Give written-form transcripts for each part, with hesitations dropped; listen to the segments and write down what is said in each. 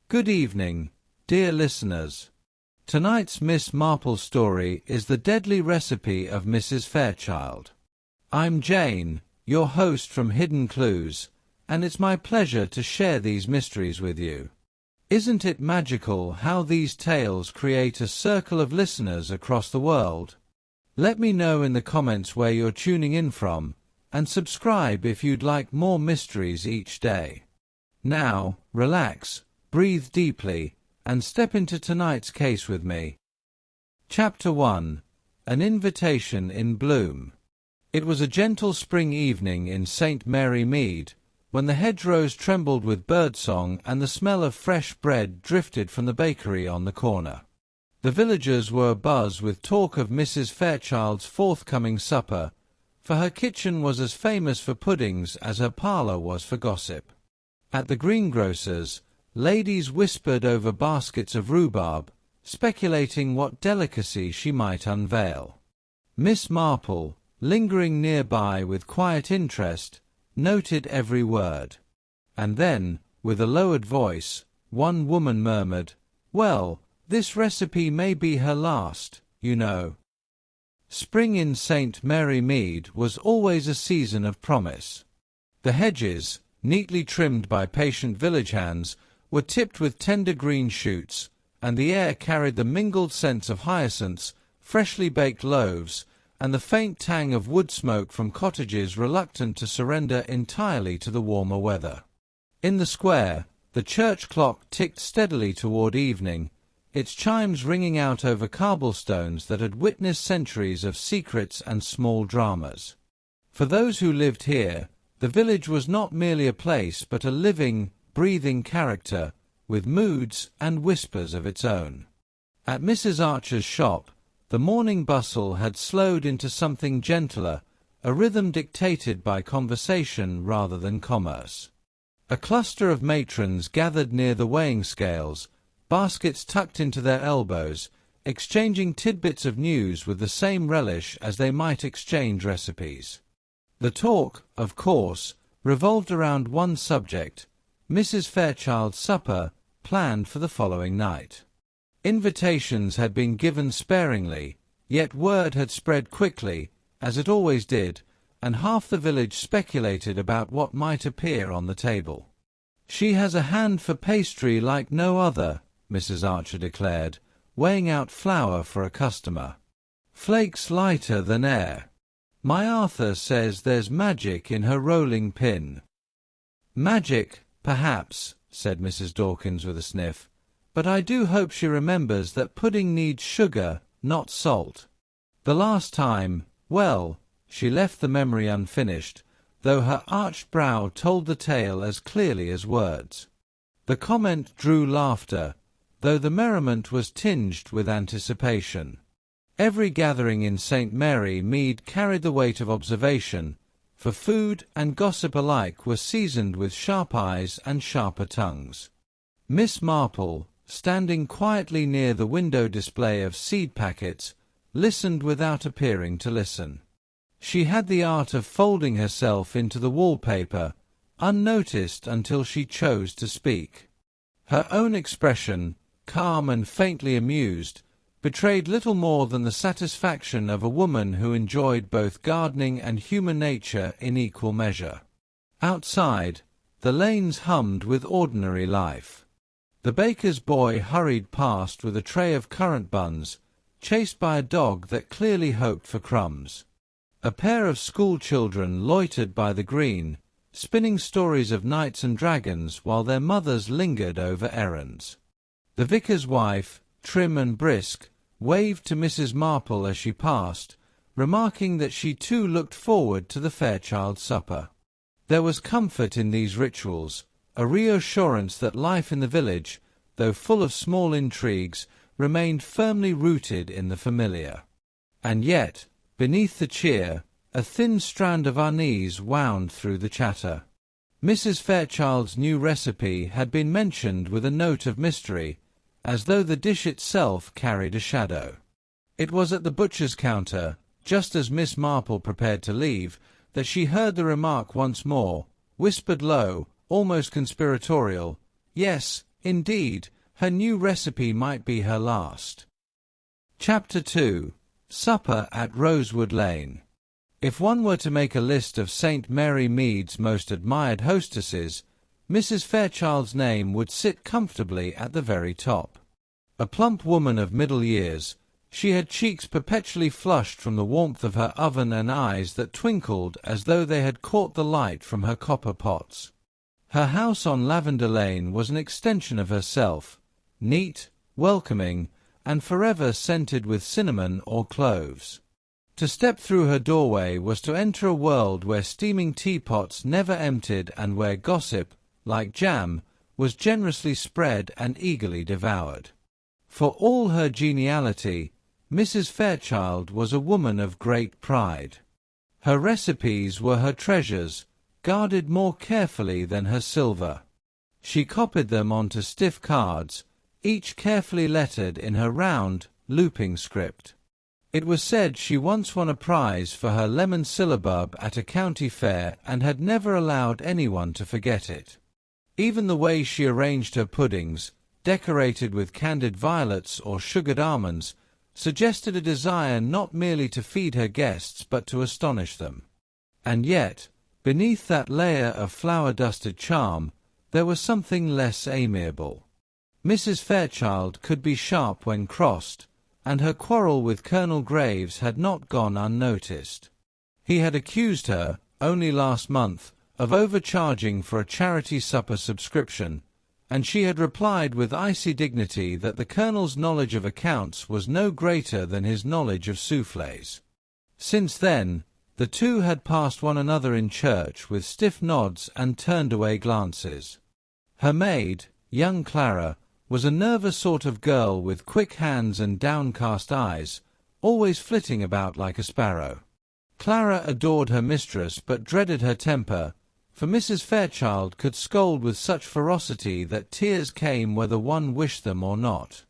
Good evening, dear listeners. Tonight's Miss Marple story is The Deadly Recipe of Mrs. Fairchild. I'm Jane, your host from Hidden Clues, and it's my pleasure to share these mysteries with you. Isn't it magical how these tales create a circle of listeners across the world? Let me know in the comments where you're tuning in from, and subscribe if you'd like more mysteries each day. Now, relax, breathe deeply, and step into tonight's case with me. Chapter 1. An Invitation in Bloom. It was a gentle spring evening in St. Mary Mead, when the hedgerows trembled with birdsong and the smell of fresh bread drifted from the bakery on the corner. The villagers were abuzz with talk of Mrs. Fairchild's forthcoming supper, for her kitchen was as famous for puddings as her parlour was for gossip. At the greengrocer's, ladies whispered over baskets of rhubarb, speculating what delicacy she might unveil. Miss Marple, lingering nearby with quiet interest, noted every word. And then, with a lowered voice, one woman murmured, "Well, this recipe may be her last, you know." Spring in St. Mary Mead was always a season of promise. The hedges, neatly trimmed by patient village hands, were tipped with tender green shoots, and the air carried the mingled scents of hyacinths, freshly baked loaves, and the faint tang of wood smoke from cottages reluctant to surrender entirely to the warmer weather. In the square, the church clock ticked steadily toward evening, its chimes ringing out over cobblestones that had witnessed centuries of secrets and small dramas. For those who lived here, the village was not merely a place but a living, breathing character, with moods and whispers of its own. At Mrs. Archer's shop, the morning bustle had slowed into something gentler, a rhythm dictated by conversation rather than commerce. A cluster of matrons gathered near the weighing scales, baskets tucked into their elbows, exchanging tidbits of news with the same relish as they might exchange recipes. The talk, of course, revolved around one subject: Mrs. Fairchild's supper, planned for the following night. Invitations had been given sparingly, yet word had spread quickly, as it always did, and half the village speculated about what might appear on the table. "She has a hand for pastry like no other," Mrs. Archer declared, weighing out flour for a customer. "Flakes lighter than air. My Arthur says there's magic in her rolling pin." "Magic, perhaps," said Mrs. Dawkins with a sniff, "but I do hope she remembers that pudding needs sugar, not salt. The last time, well," she left the memory unfinished, though her arched brow told the tale as clearly as words. The comment drew laughter, though the merriment was tinged with anticipation. Every gathering in St. Mary Mead carried the weight of observation, for food and gossip alike were seasoned with sharp eyes and sharper tongues. Miss Marple, standing quietly near the window display of seed packets, listened without appearing to listen. She had the art of folding herself into the wallpaper, unnoticed until she chose to speak. Her own expression, calm and faintly amused, betrayed little more than the satisfaction of a woman who enjoyed both gardening and human nature in equal measure. Outside, the lanes hummed with ordinary life. The baker's boy hurried past with a tray of currant buns, chased by a dog that clearly hoped for crumbs. A pair of school children loitered by the green, spinning stories of knights and dragons while their mothers lingered over errands. The vicar's wife, trim and brisk, waved to Mrs. Marple as she passed, remarking that she too looked forward to the Fairchild supper. There was comfort in these rituals, a reassurance that life in the village, though full of small intrigues, remained firmly rooted in the familiar. And yet, beneath the cheer, a thin strand of unease wound through the chatter. Mrs. Fairchild's new recipe had been mentioned with a note of mystery, as though the dish itself carried a shadow. It was at the butcher's counter, just as Miss Marple prepared to leave, that she heard the remark once more, whispered low, almost conspiratorial, "Yes, Indeed, her new recipe might be her last. Chapter 2. Supper at Rosewood Lane. If one were to make a list of St. Mary Mead's most admired hostesses, Mrs. Fairchild's name would sit comfortably at the very top. A plump woman of middle years, she had cheeks perpetually flushed from the warmth of her oven and eyes that twinkled as though they had caught the light from her copper pots. Her house on Lavender Lane was an extension of herself, neat, welcoming, and forever scented with cinnamon or cloves. To step through her doorway was to enter a world where steaming teapots never emptied and where gossip, like jam, was generously spread and eagerly devoured. For all her geniality, Mrs. Fairchild was a woman of great pride. Her recipes were her treasures, guarded more carefully than her silver. She copied them onto stiff cards, each carefully lettered in her round, looping script. It was said she once won a prize for her lemon syllabub at a county fair and had never allowed anyone to forget it. Even the way she arranged her puddings, decorated with candied violets or sugared almonds, suggested a desire not merely to feed her guests but to astonish them. And yet, beneath that layer of flower-dusted charm, there was something less amiable. Mrs. Fairchild could be sharp when crossed, and her quarrel with Colonel Graves had not gone unnoticed. He had accused her, only last month, of overcharging for a charity supper subscription, and she had replied with icy dignity that the Colonel's knowledge of accounts was no greater than his knowledge of soufflés. Since then, the two had passed one another in church with stiff nods and turned-away glances. Her maid, young Clara, was a nervous sort of girl with quick hands and downcast eyes, always flitting about like a sparrow. Clara adored her mistress but dreaded her temper, for Mrs. Fairchild could scold with such ferocity that tears came whether one wished them or not.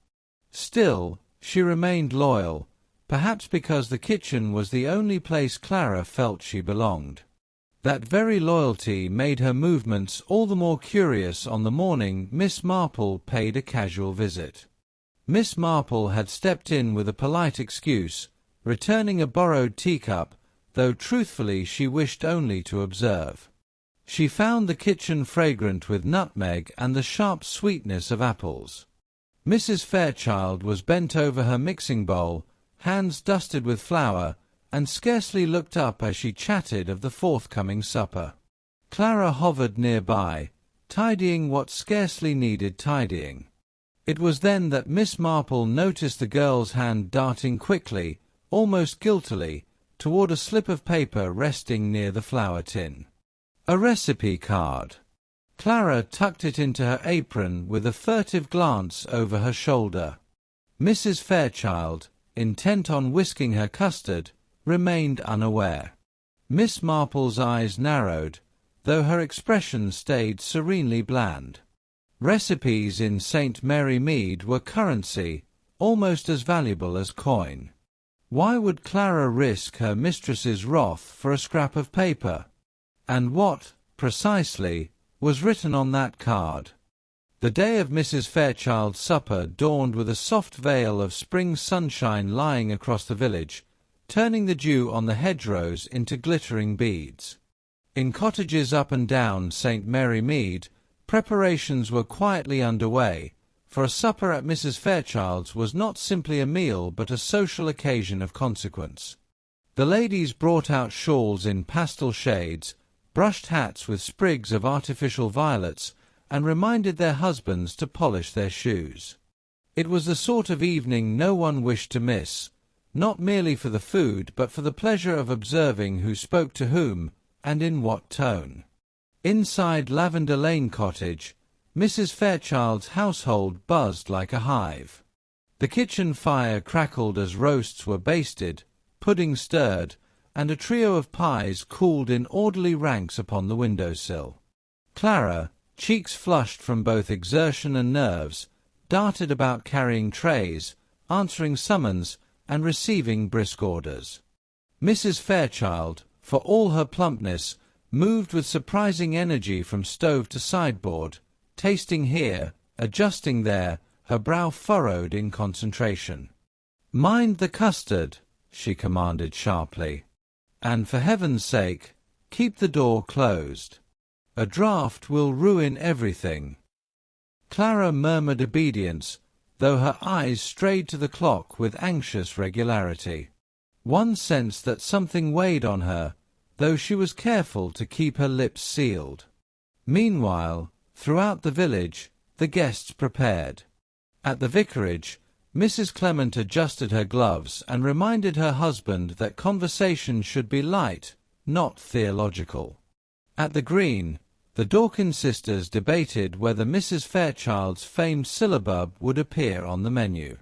Still, she remained loyal, perhaps because the kitchen was the only place Clara felt she belonged. That very loyalty made her movements all the more curious on the morning Miss Marple paid a casual visit. Miss Marple had stepped in with a polite excuse, returning a borrowed teacup, though truthfully she wished only to observe. She found the kitchen fragrant with nutmeg and the sharp sweetness of apples. Mrs. Fairchild was bent over her mixing bowl, hands dusted with flour, and scarcely looked up as she chatted of the forthcoming supper. Clara hovered nearby, tidying what scarcely needed tidying. It was then that Miss Marple noticed the girl's hand darting quickly, almost guiltily, toward a slip of paper resting near the flour tin. A recipe card. Clara tucked it into her apron with a furtive glance over her shoulder. Mrs. Fairchild, intent on whisking her custard, remained unaware. Miss Marple's eyes narrowed, though her expression stayed serenely bland. Recipes in St. Mary Mead were currency, almost as valuable as coin. Why would Clara risk her mistress's wrath for a scrap of paper? And what, precisely, was written on that card? The day of Mrs. Fairchild's supper dawned with a soft veil of spring sunshine lying across the village, turning the dew on the hedgerows into glittering beads. In cottages up and down St. Mary Mead, preparations were quietly underway, for a supper at Mrs. Fairchild's was not simply a meal but a social occasion of consequence. The ladies brought out shawls in pastel shades, brushed hats with sprigs of artificial violets, and reminded their husbands to polish their shoes. It was the sort of evening no one wished to miss, not merely for the food but for the pleasure of observing who spoke to whom, and in what tone. Inside Lavender Lane Cottage, Mrs. Fairchild's household buzzed like a hive. The kitchen fire crackled as roasts were basted, pudding stirred, and a trio of pies cooled in orderly ranks upon the window-sill. Clara, cheeks flushed from both exertion and nerves, darted about carrying trays, answering summons, and receiving brisk orders. Mrs. Fairchild, for all her plumpness, moved with surprising energy from stove to sideboard, tasting here, adjusting there, her brow furrowed in concentration. "Mind the custard," she commanded sharply. "And for heaven's sake, keep the door closed. A draught will ruin everything." Clara murmured obedience, though her eyes strayed to the clock with anxious regularity. One sensed that something weighed on her, though she was careful to keep her lips sealed. Meanwhile, throughout the village, the guests prepared. At the vicarage, Mrs. Clement adjusted her gloves and reminded her husband that conversation should be light, not theological. At the Green, the Dawkins sisters debated whether Mrs. Fairchild's famed syllabub would appear on the menu.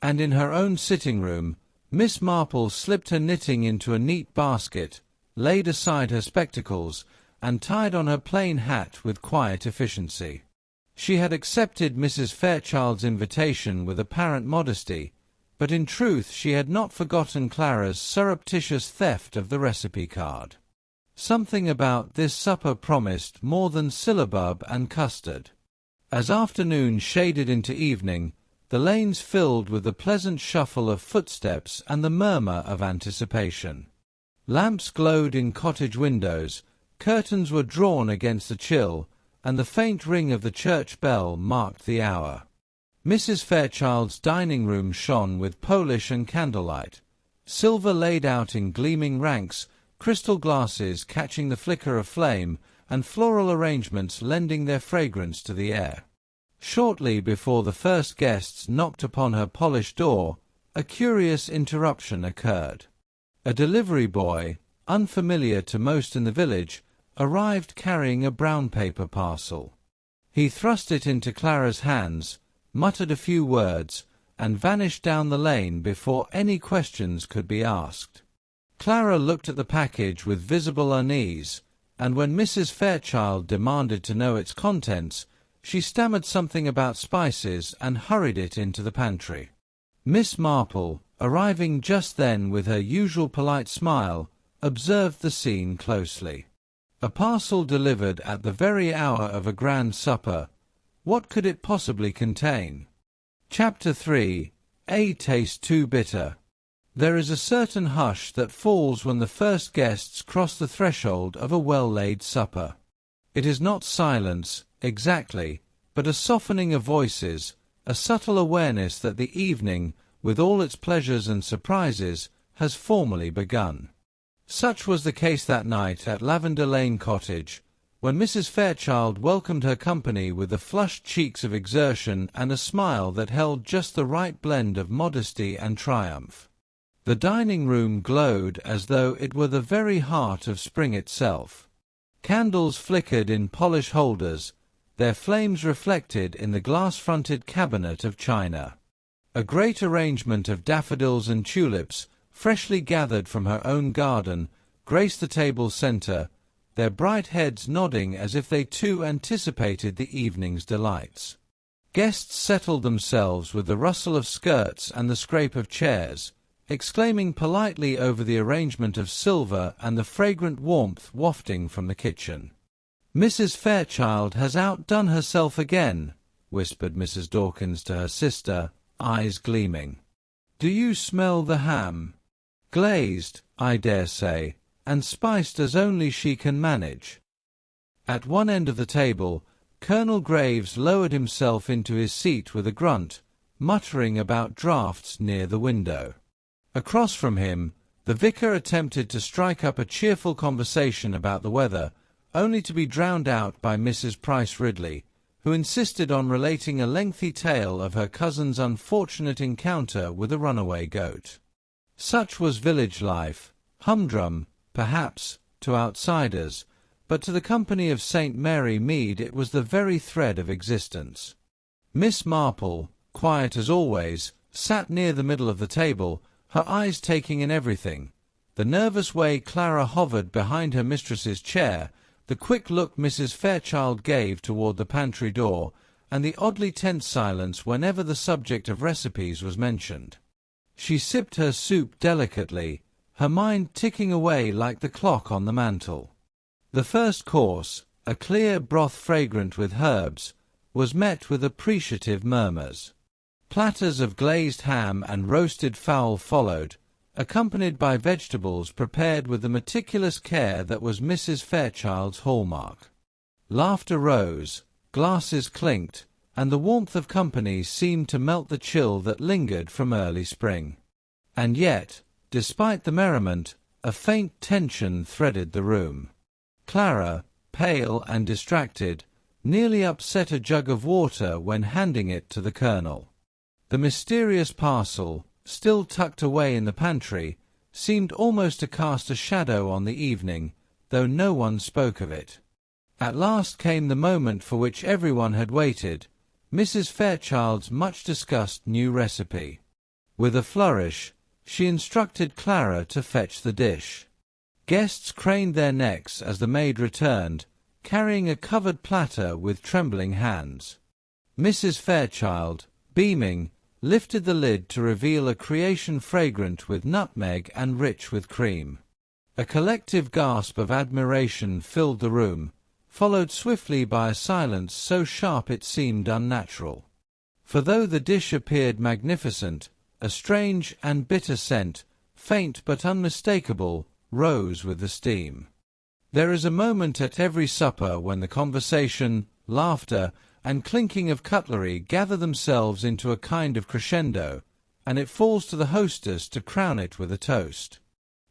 And in her own sitting room, Miss Marple slipped her knitting into a neat basket, laid aside her spectacles, and tied on her plain hat with quiet efficiency. She had accepted Mrs. Fairchild's invitation with apparent modesty, but in truth she had not forgotten Clara's surreptitious theft of the recipe card. Something about this supper promised more than syllabub and custard. As afternoon shaded into evening, the lanes filled with the pleasant shuffle of footsteps and the murmur of anticipation. Lamps glowed in cottage windows, curtains were drawn against the chill, and the faint ring of the church bell marked the hour. Mrs. Fairchild's dining room shone with polish and candlelight, silver laid out in gleaming ranks, crystal glasses catching the flicker of flame, and floral arrangements lending their fragrance to the air. Shortly before the first guests knocked upon her polished door, a curious interruption occurred. A delivery boy, unfamiliar to most in the village, arrived carrying a brown paper parcel. He thrust it into Clara's hands, muttered a few words, and vanished down the lane before any questions could be asked. Clara looked at the package with visible unease, and when Mrs. Fairchild demanded to know its contents, she stammered something about spices and hurried it into the pantry. Miss Marple, arriving just then with her usual polite smile, observed the scene closely. A parcel delivered at the very hour of a grand supper. What could it possibly contain? Chapter 3. A Taste Too Bitter. There is a certain hush that falls when the first guests cross the threshold of a well-laid supper. It is not silence, exactly, but a softening of voices, a subtle awareness that the evening, with all its pleasures and surprises, has formally begun. Such was the case that night at Lavender Lane Cottage, when Mrs. Fairchild welcomed her company with the flushed cheeks of exertion and a smile that held just the right blend of modesty and triumph. The dining-room glowed as though it were the very heart of spring itself. Candles flickered in polished holders, their flames reflected in the glass-fronted cabinet of china. A great arrangement of daffodils and tulips, freshly gathered from her own garden, graced the table's centre, their bright heads nodding as if they too anticipated the evening's delights. Guests settled themselves with the rustle of skirts and the scrape of chairs, exclaiming politely over the arrangement of silver and the fragrant warmth wafting from the kitchen. "Mrs. Fairchild has outdone herself again," whispered Mrs. Dawkins to her sister, eyes gleaming. "Do you smell the ham? Glazed, I dare say, and spiced as only she can manage." At one end of the table, Colonel Graves lowered himself into his seat with a grunt, muttering about draughts near the window. Across from him, the vicar attempted to strike up a cheerful conversation about the weather, only to be drowned out by Mrs. Price Ridley, who insisted on relating a lengthy tale of her cousin's unfortunate encounter with a runaway goat. Such was village life, humdrum, perhaps, to outsiders, but to the company of St. Mary Mead it was the very thread of existence. Miss Marple, quiet as always, sat near the middle of the table, her eyes taking in everything, the nervous way Clara hovered behind her mistress's chair, the quick look Mrs. Fairchild gave toward the pantry door, and the oddly tense silence whenever the subject of recipes was mentioned. She sipped her soup delicately, her mind ticking away like the clock on the mantel. The first course, a clear broth fragrant with herbs, was met with appreciative murmurs. Platters of glazed ham and roasted fowl followed, accompanied by vegetables prepared with the meticulous care that was Mrs. Fairchild's hallmark. Laughter rose, glasses clinked, and the warmth of company seemed to melt the chill that lingered from early spring. And yet, despite the merriment, a faint tension threaded the room. Clara, pale and distracted, nearly upset a jug of water when handing it to the Colonel. The mysterious parcel, still tucked away in the pantry, seemed almost to cast a shadow on the evening, though no one spoke of it. At last came the moment for which everyone had waited, Mrs. Fairchild's much-discussed new recipe. With a flourish, she instructed Clara to fetch the dish. Guests craned their necks as the maid returned, carrying a covered platter with trembling hands. Mrs. Fairchild, beaming, lifted the lid to reveal a creation fragrant with nutmeg and rich with cream. A collective gasp of admiration filled the room, followed swiftly by a silence so sharp it seemed unnatural. For though the dish appeared magnificent, a strange and bitter scent, faint but unmistakable, rose with the steam. There is a moment at every supper when the conversation, laughter, and clinking of cutlery gather themselves into a kind of crescendo, and it falls to the hostess to crown it with a toast.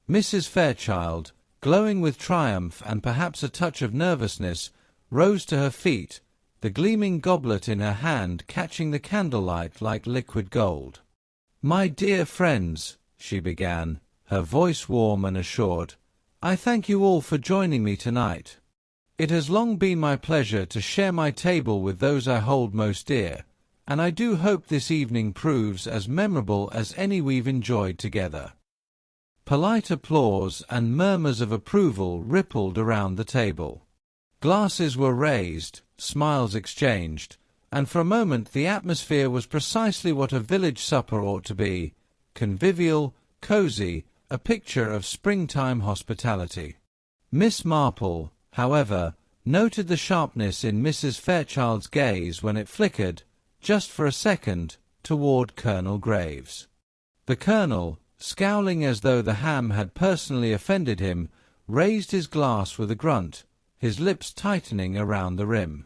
Mrs. Fairchild, glowing with triumph and perhaps a touch of nervousness, rose to her feet, the gleaming goblet in her hand catching the candlelight like liquid gold. "My dear friends," she began, her voice warm and assured, "I thank you all for joining me tonight. It has long been my pleasure to share my table with those I hold most dear, and I do hope this evening proves as memorable as any we've enjoyed together." Polite applause and murmurs of approval rippled around the table. Glasses were raised, smiles exchanged, and for a moment the atmosphere was precisely what a village supper ought to be, convivial, cosy, a picture of springtime hospitality. Miss Marple, however, noted the sharpness in Mrs. Fairchild's gaze when it flickered, just for a second, toward Colonel Graves. The Colonel, scowling as though the ham had personally offended him, raised his glass with a grunt, his lips tightening around the rim.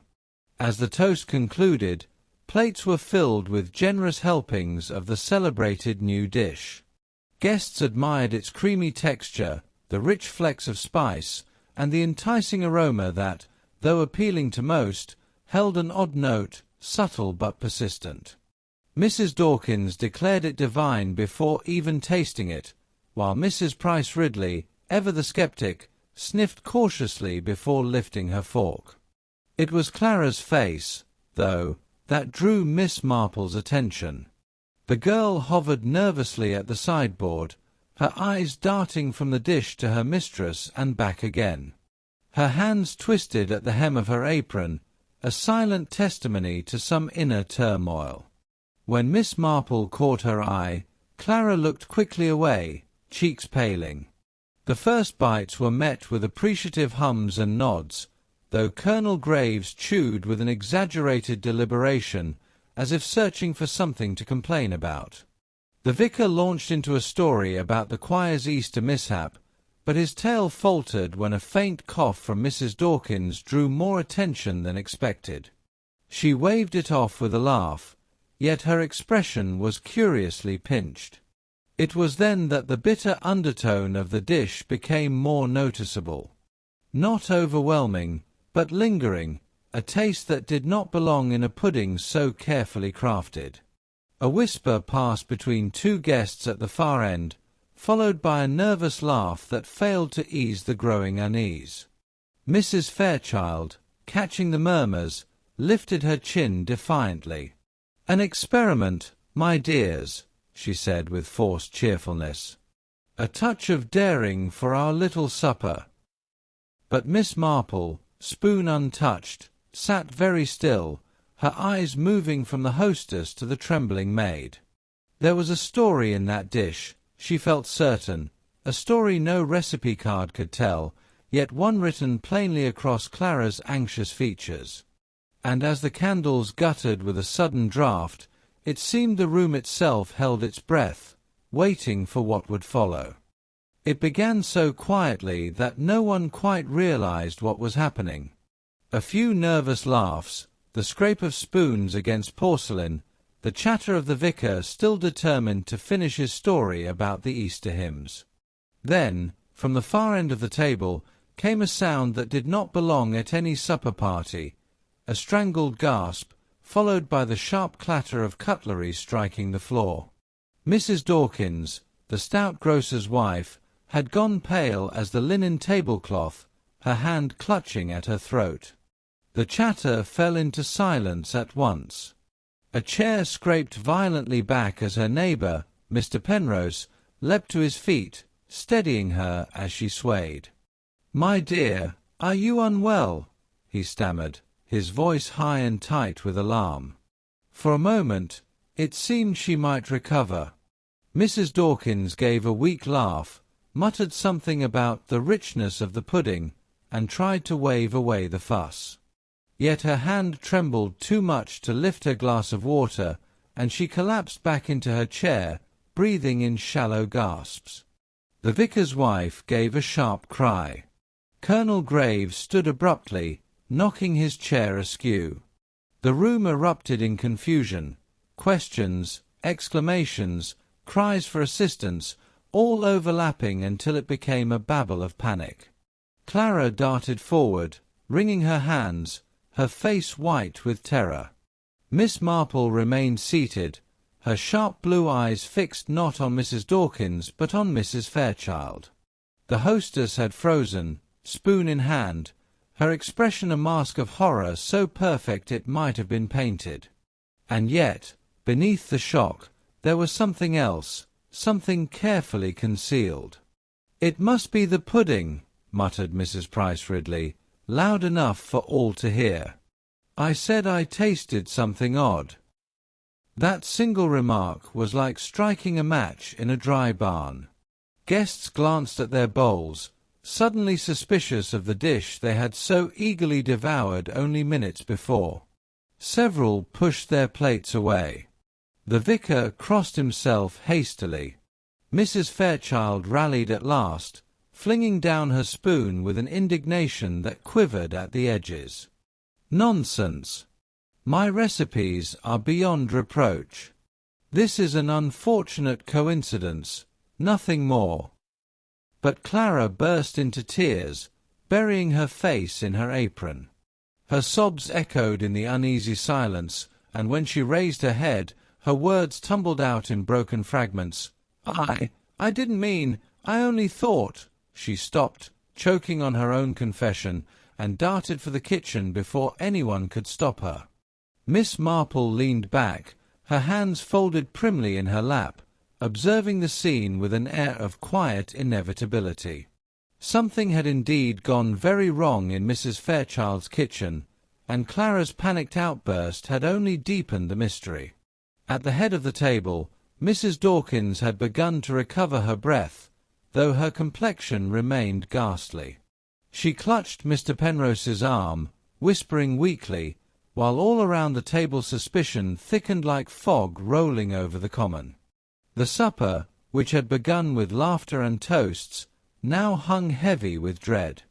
As the toast concluded, plates were filled with generous helpings of the celebrated new dish. Guests admired its creamy texture, the rich flecks of spice, and the enticing aroma that, though appealing to most, held an odd note, subtle but persistent. Mrs. Dawkins declared it divine before even tasting it, while Mrs. Price Ridley, ever the sceptic, sniffed cautiously before lifting her fork. It was Clara's face, though, that drew Miss Marple's attention. The girl hovered nervously at the sideboard, her eyes darting from the dish to her mistress and back again. Her hands twisted at the hem of her apron, a silent testimony to some inner turmoil. When Miss Marple caught her eye, Clara looked quickly away, cheeks paling. The first bites were met with appreciative hums and nods, though Colonel Graves chewed with an exaggerated deliberation, as if searching for something to complain about. The vicar launched into a story about the choir's Easter mishap, but his tale faltered when a faint cough from Mrs. Dawkins drew more attention than expected. She waved it off with a laugh, yet her expression was curiously pinched. It was then that the bitter undertone of the dish became more noticeable. Not overwhelming, but lingering, a taste that did not belong in a pudding so carefully crafted. A whisper passed between two guests at the far end, followed by a nervous laugh that failed to ease the growing unease. Mrs. Fairchild, catching the murmurs, lifted her chin defiantly. "An experiment, my dears," she said with forced cheerfulness. "A touch of daring for our little supper." But Miss Marple, spoon untouched, sat very still, her eyes moving from the hostess to the trembling maid. There was a story in that dish, she felt certain, a story no recipe card could tell, yet one written plainly across Clara's anxious features. and as the candles guttered with a sudden draught, it seemed the room itself held its breath, waiting for what would follow. It began so quietly that no one quite realized what was happening. A few nervous laughs, the scrape of spoons against porcelain, the chatter of the vicar still determined to finish his story about the Easter hymns. Then, from the far end of the table, came a sound that did not belong at any supper party, a strangled gasp, followed by the sharp clatter of cutlery striking the floor. Mrs. Dawkins, the stout grocer's wife, had gone pale as the linen tablecloth, her hand clutching at her throat. The chatter fell into silence at once. A chair scraped violently back as her neighbour, Mr. Penrose, leapt to his feet, steadying her as she swayed. "My dear, are you unwell?" he stammered, his voice high and tight with alarm. For a moment, it seemed she might recover. Mrs. Dawkins gave a weak laugh, muttered something about the richness of the pudding, and tried to wave away the fuss. Yet her hand trembled too much to lift her glass of water, and she collapsed back into her chair, breathing in shallow gasps. The vicar's wife gave a sharp cry. Colonel Graves stood abruptly, knocking his chair askew. The room erupted in confusion, questions, exclamations, cries for assistance, all overlapping until it became a babel of panic. Clara darted forward, wringing her hands, her face white with terror. Miss Marple remained seated, her sharp blue eyes fixed not on Mrs. Dawkins but on Mrs. Fairchild. The hostess had frozen, spoon in hand, her expression a mask of horror so perfect it might have been painted. And yet, beneath the shock, there was something else, something carefully concealed. "It must be the pudding," muttered Mrs. Price Ridley, loud enough for all to hear. "I said I tasted something odd." That single remark was like striking a match in a dry barn. Guests glanced at their bowls, suddenly suspicious of the dish they had so eagerly devoured only minutes before. Several pushed their plates away. The vicar crossed himself hastily. Mrs. Fairchild rallied at last, flinging down her spoon with an indignation that quivered at the edges. "Nonsense! My recipes are beyond reproach. This is an unfortunate coincidence, nothing more." But Clara burst into tears, burying her face in her apron. Her sobs echoed in the uneasy silence, and when she raised her head, her words tumbled out in broken fragments. I didn't mean, I only thought." She stopped, choking on her own confession, and darted for the kitchen before anyone could stop her. Miss Marple leaned back, her hands folded primly in her lap, observing the scene with an air of quiet inevitability. Something had indeed gone very wrong in Mrs. Fairchild's kitchen, and Clara's panicked outburst had only deepened the mystery. At the head of the table, Mrs. Dawkins had begun to recover her breath, though her complexion remained ghastly. She clutched Mr. Penrose's arm, whispering weakly, while all around the table suspicion thickened like fog rolling over the common. The supper, which had begun with laughter and toasts, now hung heavy with dread.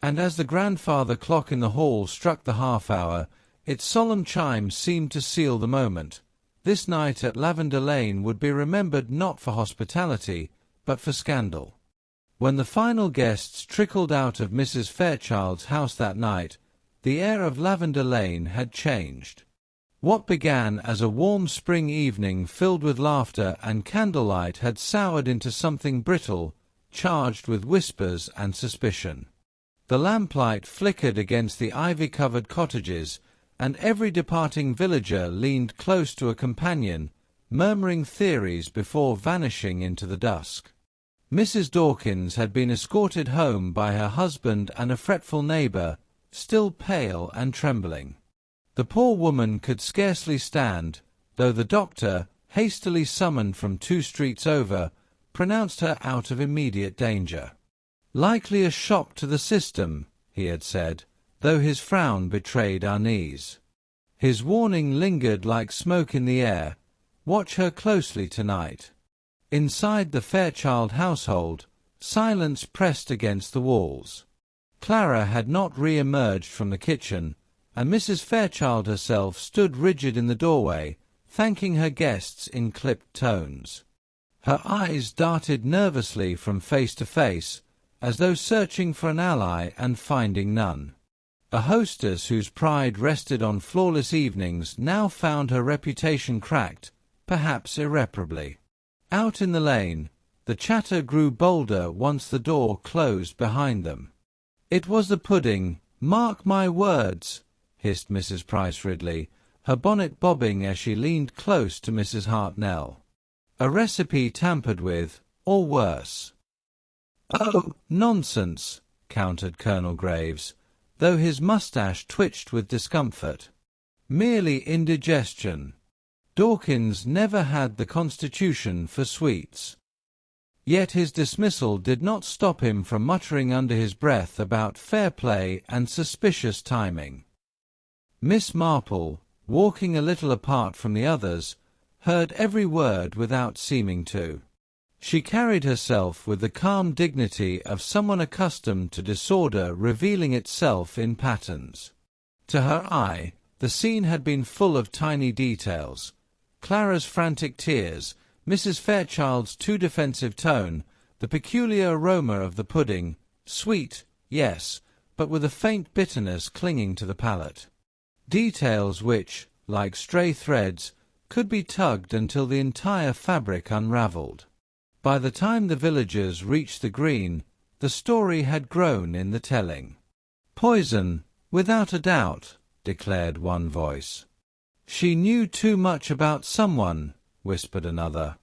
And as the grandfather clock in the hall struck the half-hour, its solemn chime seemed to seal the moment. This night at Lavender Lane would be remembered not for hospitality, but for scandal. When the final guests trickled out of Mrs. Fairchild's house that night, the air of Lavender Lane had changed. What began as a warm spring evening filled with laughter and candlelight had soured into something brittle, charged with whispers and suspicion. The lamplight flickered against the ivy-covered cottages, and every departing villager leaned close to a companion, murmuring theories before vanishing into the dusk. Mrs. Dawkins had been escorted home by her husband and a fretful neighbour, still pale and trembling. The poor woman could scarcely stand, though the doctor, hastily summoned from 2 streets over, pronounced her out of immediate danger. "Likely a shock to the system," he had said, though his frown betrayed unease. His warning lingered like smoke in the air. Watch her closely tonight. Inside the Fairchild household, silence pressed against the walls. Clara had not re-emerged from the kitchen, and Mrs. Fairchild herself stood rigid in the doorway, thanking her guests in clipped tones. Her eyes darted nervously from face to face, as though searching for an ally and finding none. A hostess whose pride rested on flawless evenings now found her reputation cracked, perhaps irreparably. Out in the lane, the chatter grew bolder once the door closed behind them. "It was the pudding, mark my words," hissed Mrs. Price Ridley, her bonnet bobbing as she leaned close to Mrs. Hartnell. "A recipe tampered with, or worse." "Oh, nonsense," countered Colonel Graves, though his moustache twitched with discomfort. "Merely indigestion. Dawkins never had the constitution for sweets." Yet his dismissal did not stop him from muttering under his breath about fair play and suspicious timing. Miss Marple, walking a little apart from the others, heard every word without seeming to. She carried herself with the calm dignity of someone accustomed to disorder revealing itself in patterns. To her eye, the scene had been full of tiny details. Clara's frantic tears, Mrs. Fairchild's too defensive tone, the peculiar aroma of the pudding, sweet, yes, but with a faint bitterness clinging to the palate. Details which, like stray threads, could be tugged until the entire fabric unravelled. By the time the villagers reached the green, the story had grown in the telling. "Poison, without a doubt," declared one voice. "She knew too much about someone," whispered another.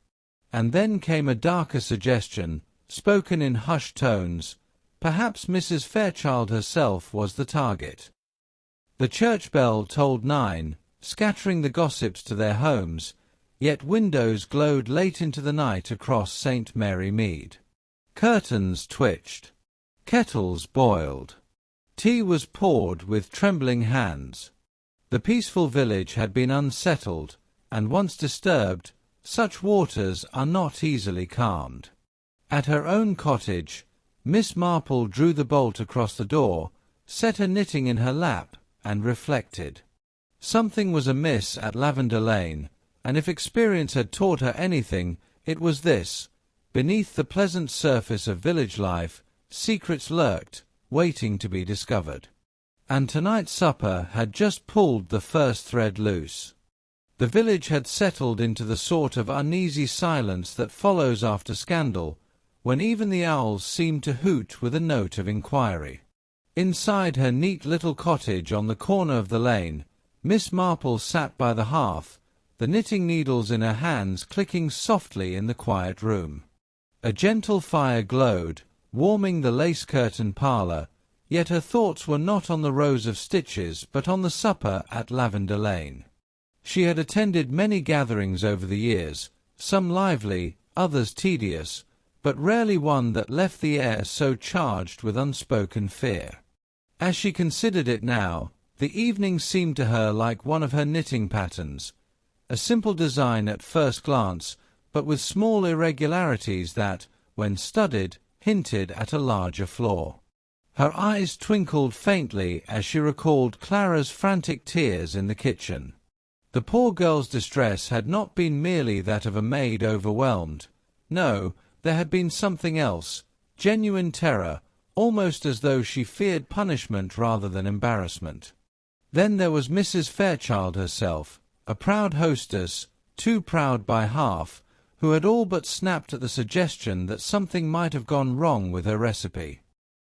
And then came a darker suggestion, spoken in hushed tones. Perhaps Mrs. Fairchild herself was the target. The church bell tolled 9, scattering the gossips to their homes, yet windows glowed late into the night across St. Mary Mead. Curtains twitched. Kettles boiled. Tea was poured with trembling hands. The peaceful village had been unsettled, and once disturbed, such waters are not easily calmed. At her own cottage, Miss Marple drew the bolt across the door, set her knitting in her lap, and reflected. Something was amiss at Lavender Lane, and if experience had taught her anything, it was this: beneath the pleasant surface of village life, secrets lurked, waiting to be discovered. And tonight's supper had just pulled the first thread loose. The village had settled into the sort of uneasy silence that follows after scandal, when even the owls seemed to hoot with a note of inquiry. Inside her neat little cottage on the corner of the lane, Miss Marple sat by the hearth, the knitting needles in her hands clicking softly in the quiet room. A gentle fire glowed, warming the lace-curtained parlour, yet her thoughts were not on the rows of stitches but on the supper at Lavender Lane. She had attended many gatherings over the years, some lively, others tedious, but rarely one that left the air so charged with unspoken fear. As she considered it now, the evening seemed to her like one of her knitting patterns, a simple design at first glance, but with small irregularities that, when studied, hinted at a larger flaw. Her eyes twinkled faintly as she recalled Clara's frantic tears in the kitchen. The poor girl's distress had not been merely that of a maid overwhelmed. No, there had been something else, genuine terror, almost as though she feared punishment rather than embarrassment. Then there was Mrs. Fairchild herself, a proud hostess, too proud by half, who had all but snapped at the suggestion that something might have gone wrong with her recipe.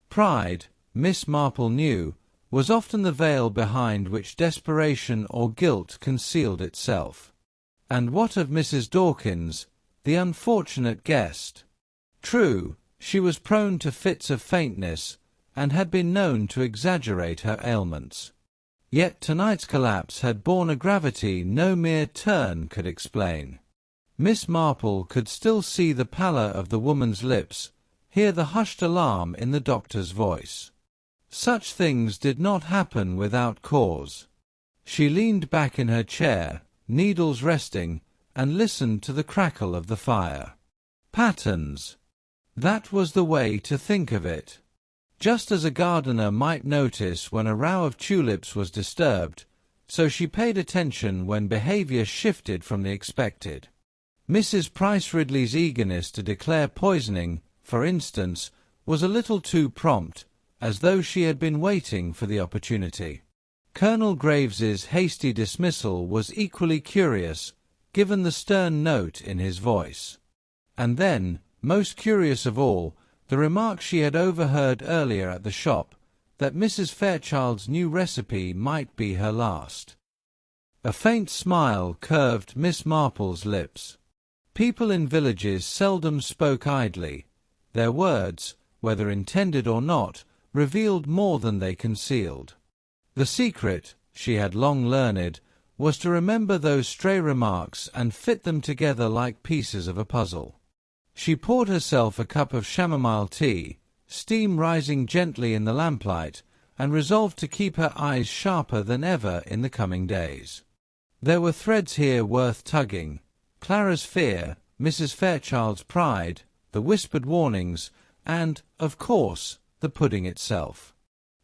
Pride, Miss Marple knew, was often the veil behind which desperation or guilt concealed itself. And what of Mrs. Dawkins, the unfortunate guest? True, she was prone to fits of faintness, and had been known to exaggerate her ailments. Yet tonight's collapse had borne a gravity no mere turn could explain. Miss Marple could still see the pallor of the woman's lips, hear the hushed alarm in the doctor's voice. Such things did not happen without cause. She leaned back in her chair, needles resting, and listened to the crackle of the fire. Patterns. That was the way to think of it. Just as a gardener might notice when a row of tulips was disturbed, so she paid attention when behavior shifted from the expected. Mrs. Price Ridley's eagerness to declare poisoning, for instance, was a little too prompt, as though she had been waiting for the opportunity. Colonel Graves's hasty dismissal was equally curious, given the stern note in his voice. And then, most curious of all, the remark she had overheard earlier at the shop, that Mrs. Fairchild's new recipe might be her last. A faint smile curved Miss Marple's lips. People in villages seldom spoke idly. Their words, whether intended or not, revealed more than they concealed. The secret, she had long learned, was to remember those stray remarks and fit them together like pieces of a puzzle. She poured herself a cup of chamomile tea, steam rising gently in the lamplight, and resolved to keep her eyes sharper than ever in the coming days. There were threads here worth tugging: Clara's fear, Mrs. Fairchild's pride, the whispered warnings, and, of course, the pudding itself.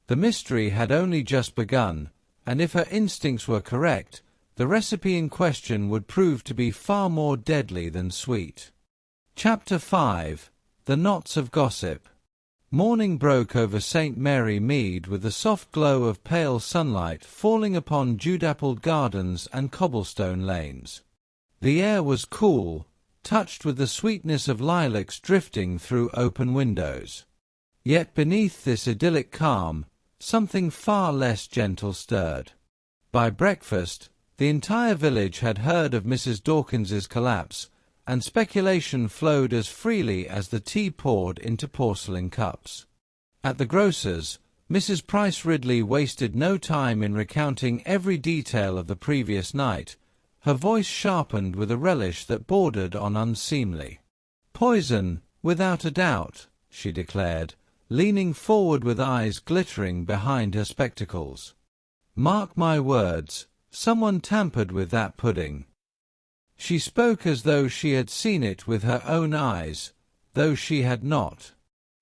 The mystery had only just begun, and if her instincts were correct, the recipe in question would prove to be far more deadly than sweet. Chapter 5. The Knots of Gossip. Morning broke over St. Mary Mead with the soft glow of pale sunlight falling upon dew-dappled gardens and cobblestone lanes. The air was cool, touched with the sweetness of lilacs drifting through open windows. Yet beneath this idyllic calm, something far less gentle stirred. By breakfast, the entire village had heard of Mrs. Dawkins's collapse, and speculation flowed as freely as the tea poured into porcelain cups. At the grocer's, Mrs. Price Ridley wasted no time in recounting every detail of the previous night, her voice sharpened with a relish that bordered on unseemly. "Poison, without a doubt," she declared, leaning forward with eyes glittering behind her spectacles. "Mark my words, someone tampered with that pudding." She spoke as though she had seen it with her own eyes, though she had not.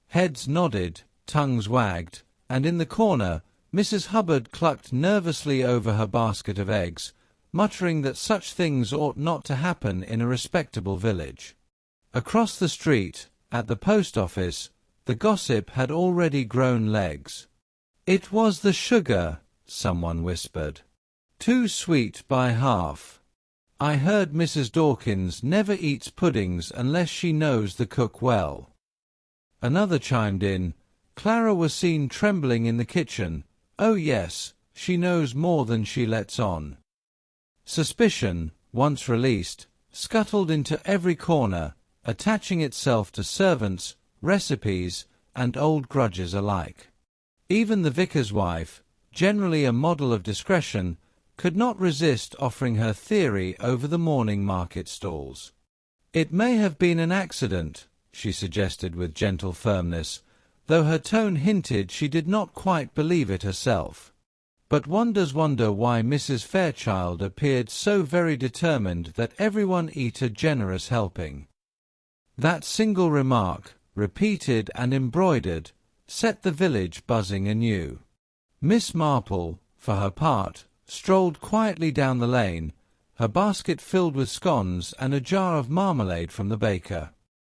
Heads nodded, tongues wagged, and in the corner Mrs. Hubbard clucked nervously over her basket of eggs, muttering that such things ought not to happen in a respectable village. Across the street, at the post office, the gossip had already grown legs. "It was the sugar," someone whispered. "Too sweet by half. I heard Mrs. Dawkins never eats puddings unless she knows the cook well." Another chimed in, "Clara was seen trembling in the kitchen. Oh yes, she knows more than she lets on." Suspicion, once released, scuttled into every corner, attaching itself to servants, recipes, and old grudges alike. Even the vicar's wife, generally a model of discretion, could not resist offering her theory over the morning market stalls. "It may have been an accident," she suggested with gentle firmness, though her tone hinted she did not quite believe it herself. But one does wonder why Mrs. Fairchild appeared so very determined that everyone eat a generous helping. That single remark, repeated and embroidered, set the village buzzing anew. Miss Marple, for her part, strolled quietly down the lane, her basket filled with scones and a jar of marmalade from the baker.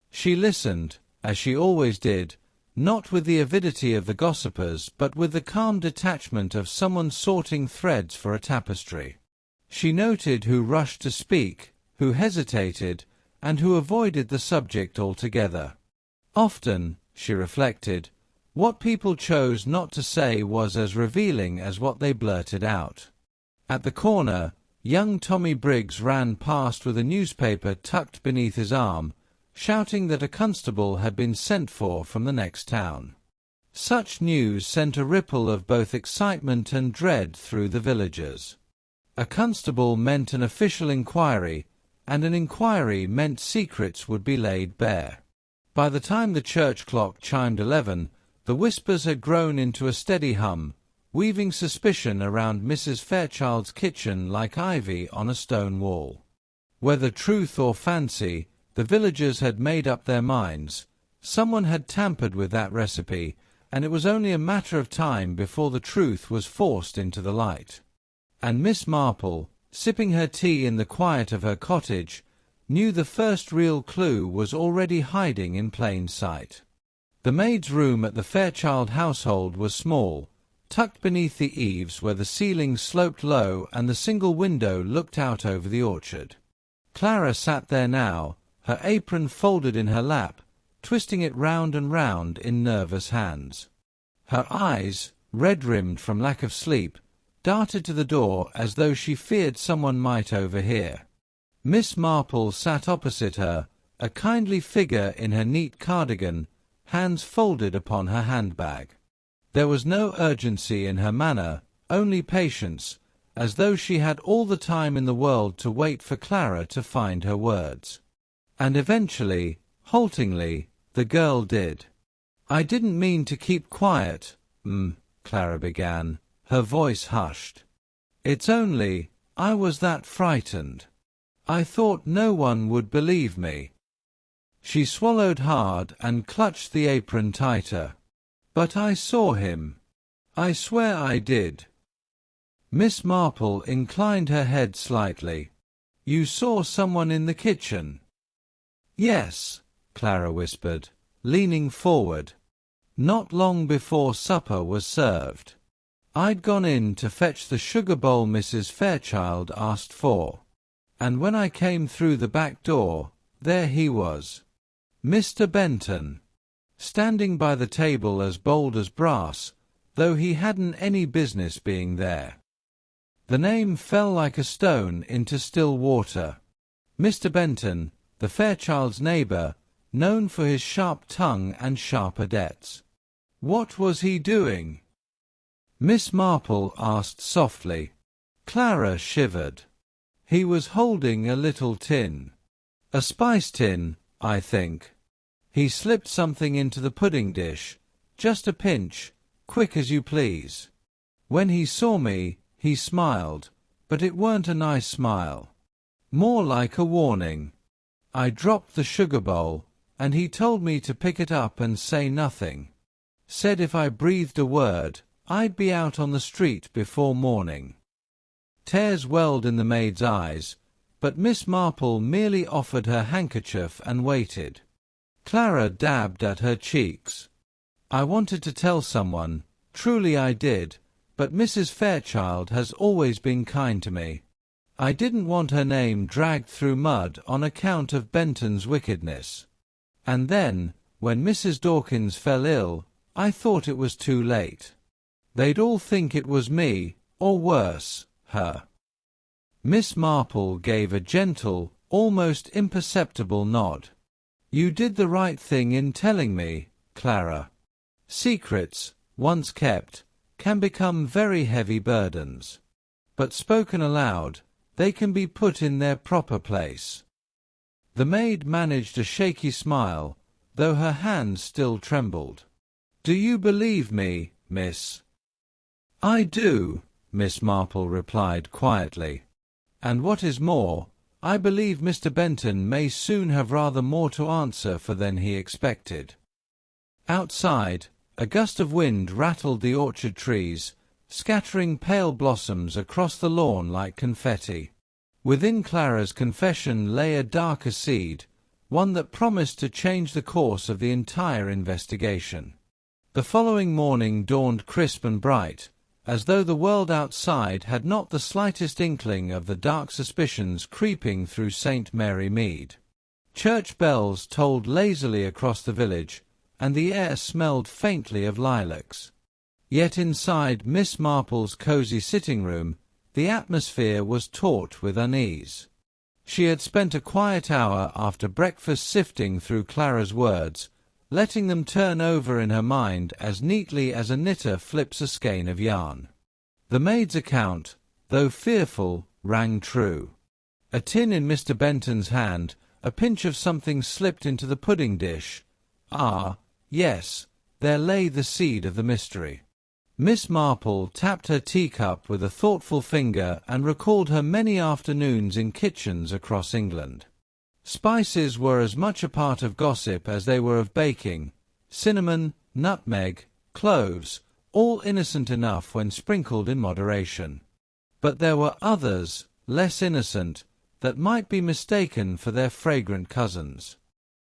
She listened, as she always did, not with the avidity of the gossipers, but with the calm detachment of someone sorting threads for a tapestry. She noted who rushed to speak, who hesitated, and who avoided the subject altogether. Often, she reflected, what people chose not to say was as revealing as what they blurted out. At the corner, young Tommy Briggs ran past with a newspaper tucked beneath his arm, shouting that a constable had been sent for from the next town. Such news sent a ripple of both excitement and dread through the villagers. A constable meant an official inquiry, and an inquiry meant secrets would be laid bare. By the time the church clock chimed 11, the whispers had grown into a steady hum, weaving suspicion around Mrs. Fairchild's kitchen like ivy on a stone wall. Whether truth or fancy, the villagers had made up their minds. Someone had tampered with that recipe, and it was only a matter of time before the truth was forced into the light. And Miss Marple, sipping her tea in the quiet of her cottage, knew the first real clue was already hiding in plain sight. The maid's room at the Fairchild household was small, tucked beneath the eaves where the ceiling sloped low and the single window looked out over the orchard. Clara sat there now, her apron folded in her lap, twisting it round and round in nervous hands. Her eyes, red-rimmed from lack of sleep, darted to the door as though she feared someone might overhear. Miss Marple sat opposite her, a kindly figure in her neat cardigan, hands folded upon her handbag. There was no urgency in her manner, only patience, as though she had all the time in the world to wait for Clara to find her words. And eventually, haltingly, the girl did. "I didn't mean to keep quiet, Clara began, her voice hushed. "It's only, I was that frightened. I thought no one would believe me." She swallowed hard and clutched the apron tighter. "But I saw him. I swear I did." Miss Marple inclined her head slightly. "You saw someone in the kitchen?" "Yes," Clara whispered, leaning forward. "Not long before supper was served. I'd gone in to fetch the sugar bowl Mrs. Fairchild asked for, and when I came through the back door, there he was. Mr. Benton, standing by the table as bold as brass, though he hadn't any business being there." The name fell like a stone into still water. Mr. Benton, the Fairchild's neighbour, known for his sharp tongue and sharper debts. What was he doing? Miss Marple asked softly. Clara shivered. He was holding a little tin. A spice tin, I think. He slipped something into the pudding dish, just a pinch, quick as you please. When he saw me, he smiled, but it weren't a nice smile. More like a warning. I dropped the sugar bowl, and he told me to pick it up and say nothing. Said if I breathed a word, I'd be out on the street before morning. Tears welled in the maid's eyes, but Miss Marple merely offered her handkerchief and waited. Clara dabbed at her cheeks. "I wanted to tell someone, truly I did, but Mrs. Fairchild has always been kind to me. I didn't want her name dragged through mud on account of Benton's wickedness. And then, when Mrs. Dawkins fell ill, I thought it was too late. They'd all think it was me, or worse, her." Miss Marple gave a gentle, almost imperceptible nod. "You did the right thing in telling me, Clara. Secrets, once kept, can become very heavy burdens. But spoken aloud, they can be put in their proper place." The maid managed a shaky smile, though her hands still trembled. "Do you believe me, miss?" "I do," Miss Marple replied quietly. "And what is more, I believe Mr. Benton may soon have rather more to answer for than he expected." Outside, a gust of wind rattled the orchard trees, scattering pale blossoms across the lawn like confetti. Within Clara's confession lay a darker seed, one that promised to change the course of the entire investigation. The following morning dawned crisp and bright, as though the world outside had not the slightest inkling of the dark suspicions creeping through St. Mary Mead. Church bells tolled lazily across the village, and the air smelled faintly of lilacs. Yet inside Miss Marple's cosy sitting-room, the atmosphere was taut with unease. She had spent a quiet hour after breakfast sifting through Clara's words, letting them turn over in her mind as neatly as a knitter flips a skein of yarn. The maid's account, though fearful, rang true. A tin in Mr. Benton's hand, a pinch of something slipped into the pudding dish. Ah, yes, there lay the seed of the mystery. Miss Marple tapped her teacup with a thoughtful finger and recalled her many afternoons in kitchens across England. Spices were as much a part of gossip as they were of baking. Cinnamon, nutmeg, cloves, all innocent enough when sprinkled in moderation. But there were others, less innocent, that might be mistaken for their fragrant cousins.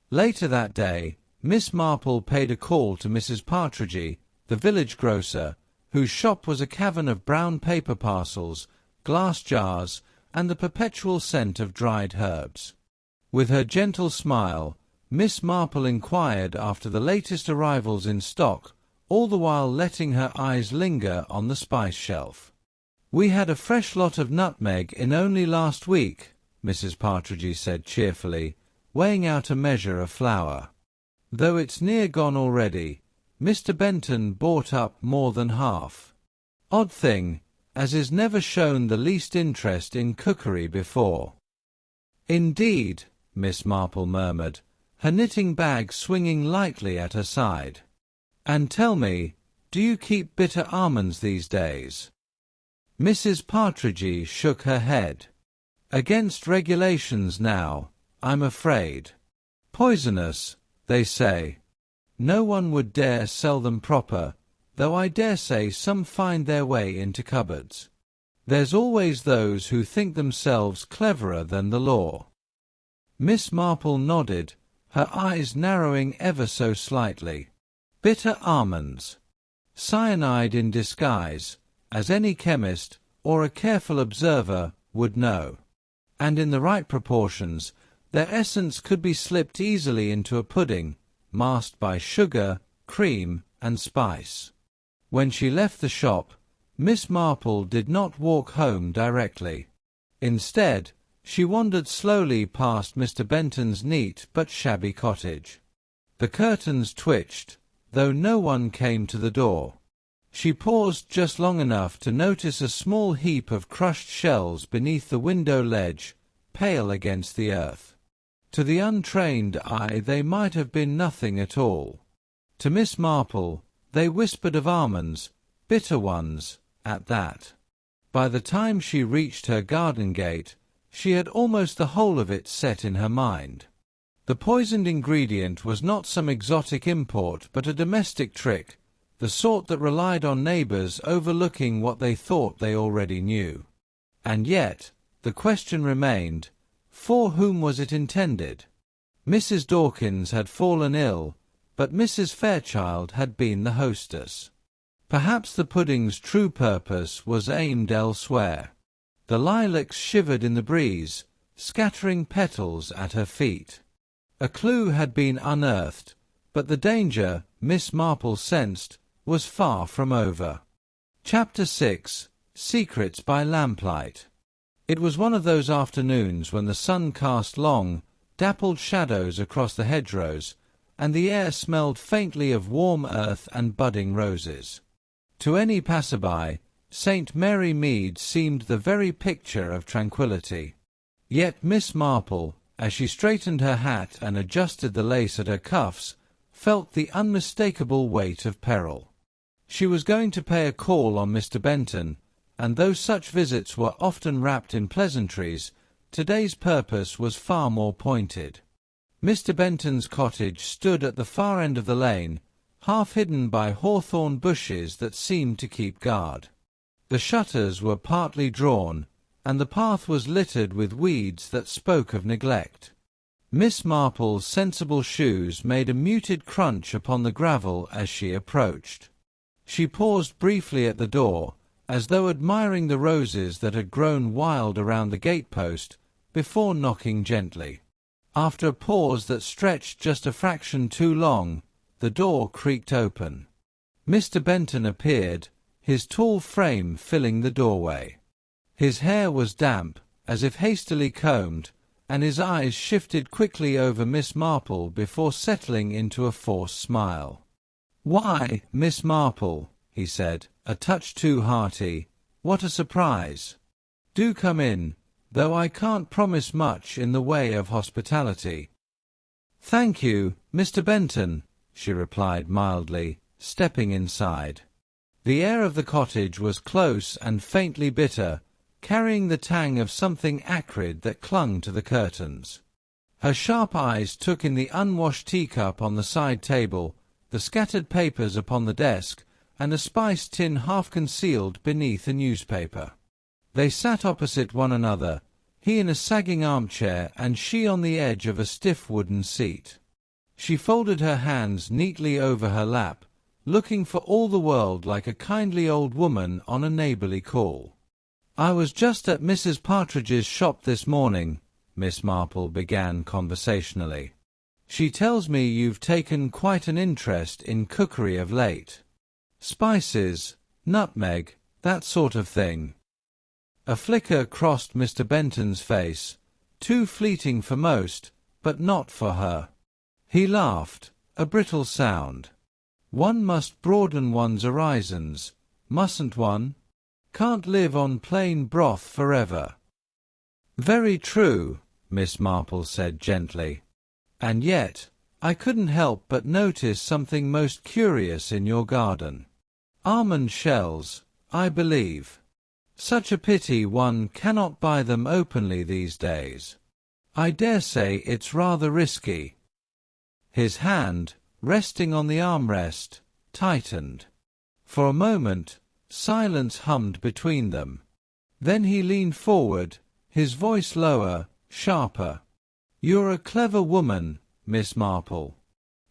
Later that day, Miss Marple paid a call to Mrs. Partridge, the village grocer, whose shop was a cavern of brown paper parcels, glass jars, and the perpetual scent of dried herbs. With her gentle smile, Miss Marple inquired after the latest arrivals in stock, all the while letting her eyes linger on the spice shelf. "We had a fresh lot of nutmeg in only last week," Mrs. Partridge said cheerfully, weighing out a measure of flour. "Though it's near gone already, Mr. Benton bought up more than half. Odd thing, as is never shown the least interest in cookery before." "Indeed," Miss Marple murmured, her knitting bag swinging lightly at her side. "And tell me, do you keep bitter almonds these days?" Mrs. Partridge shook her head. "Against regulations now, I'm afraid. Poisonous, they say. No one would dare sell them proper, though I dare say some find their way into cupboards. There's always those who think themselves cleverer than the law." Miss Marple nodded, her eyes narrowing ever so slightly. Bitter almonds. Cyanide in disguise, as any chemist or a careful observer would know. And in the right proportions, their essence could be slipped easily into a pudding, masked by sugar, cream, and spice. When she left the shop, Miss Marple did not walk home directly. Instead, she wandered slowly past Mr. Benton's neat but shabby cottage. The curtains twitched, though no one came to the door. She paused just long enough to notice a small heap of crushed shells beneath the window ledge, pale against the earth. To the untrained eye they might have been nothing at all. To Miss Marple they whispered of almonds, bitter ones, at that. By the time she reached her garden gate, she had almost the whole of it set in her mind. The poisoned ingredient was not some exotic import, but a domestic trick, the sort that relied on neighbours overlooking what they thought they already knew. And yet, the question remained, for whom was it intended? Mrs. Dawkins had fallen ill, but Mrs. Fairchild had been the hostess. Perhaps the pudding's true purpose was aimed elsewhere. The lilacs shivered in the breeze, scattering petals at her feet. A clue had been unearthed, but the danger, Miss Marple sensed, was far from over. Chapter 6. Secrets by Lamplight. It was one of those afternoons when the sun cast long, dappled shadows across the hedgerows, and the air smelled faintly of warm earth and budding roses. To any passer-by, St. Mary Mead seemed the very picture of tranquillity. Yet Miss Marple, as she straightened her hat and adjusted the lace at her cuffs, felt the unmistakable weight of peril. She was going to pay a call on Mr. Benton, and though such visits were often wrapped in pleasantries, today's purpose was far more pointed. Mr. Benton's cottage stood at the far end of the lane, half hidden by hawthorn bushes that seemed to keep guard. The shutters were partly drawn, and the path was littered with weeds that spoke of neglect. Miss Marple's sensible shoes made a muted crunch upon the gravel as she approached. She paused briefly at the door, as though admiring the roses that had grown wild around the gatepost, before knocking gently. After a pause that stretched just a fraction too long, the door creaked open. Mr. Benton appeared, his tall frame filling the doorway. His hair was damp, as if hastily combed, and his eyes shifted quickly over Miss Marple before settling into a forced smile. "Why, Miss Marple," he said, a touch too hearty, "what a surprise! Do come in, though I can't promise much in the way of hospitality." "Thank you, Mr. Benton," she replied mildly, stepping inside. The air of the cottage was close and faintly bitter, carrying the tang of something acrid that clung to the curtains. Her sharp eyes took in the unwashed teacup on the side table, the scattered papers upon the desk, and a spice tin half concealed beneath a newspaper. They sat opposite one another, he in a sagging armchair and she on the edge of a stiff wooden seat. She folded her hands neatly over her lap, looking for all the world like a kindly old woman on a neighbourly call. "I was just at Mrs. Partridge's shop this morning," Miss Marple began conversationally. "She tells me you've taken quite an interest in cookery of late. Spices, nutmeg, that sort of thing." A flicker crossed Mr. Benton's face, too fleeting for most, but not for her. He laughed, a brittle sound. "One must broaden one's horizons, mustn't one? Can't live on plain broth forever." "Very true," Miss Marple said gently. "And yet, I couldn't help but notice something most curious in your garden. Almond shells, I believe. Such a pity one cannot buy them openly these days. I dare say it's rather risky." His hand, resting on the armrest, tightened. For a moment, silence hummed between them. Then he leaned forward, his voice lower, sharper. "You're a clever woman, Miss Marple.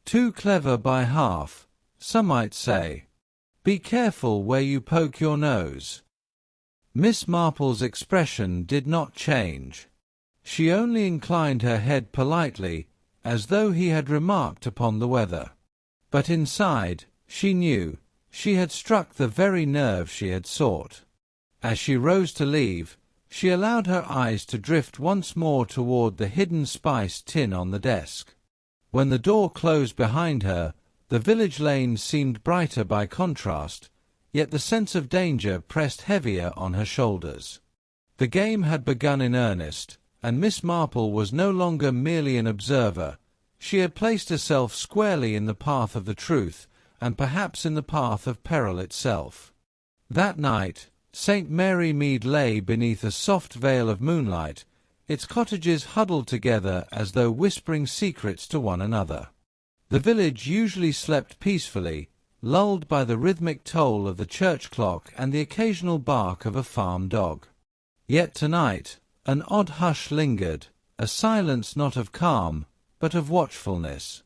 Too clever by half, some might say. Be careful where you poke your nose." Miss Marple's expression did not change. She only inclined her head politely, as though he had remarked upon the weather. But inside, she knew, she had struck the very nerve she had sought. As she rose to leave, she allowed her eyes to drift once more toward the hidden spice tin on the desk. When the door closed behind her, the village lane seemed brighter by contrast, yet the sense of danger pressed heavier on her shoulders. The game had begun in earnest, and Miss Marple was no longer merely an observer. She had placed herself squarely in the path of the truth, and perhaps in the path of peril itself. That night, St. Mary Mead lay beneath a soft veil of moonlight, its cottages huddled together as though whispering secrets to one another. The village usually slept peacefully, lulled by the rhythmic toll of the church clock and the occasional bark of a farm dog. Yet tonight, an odd hush lingered, a silence not of calm, but of watchfulness.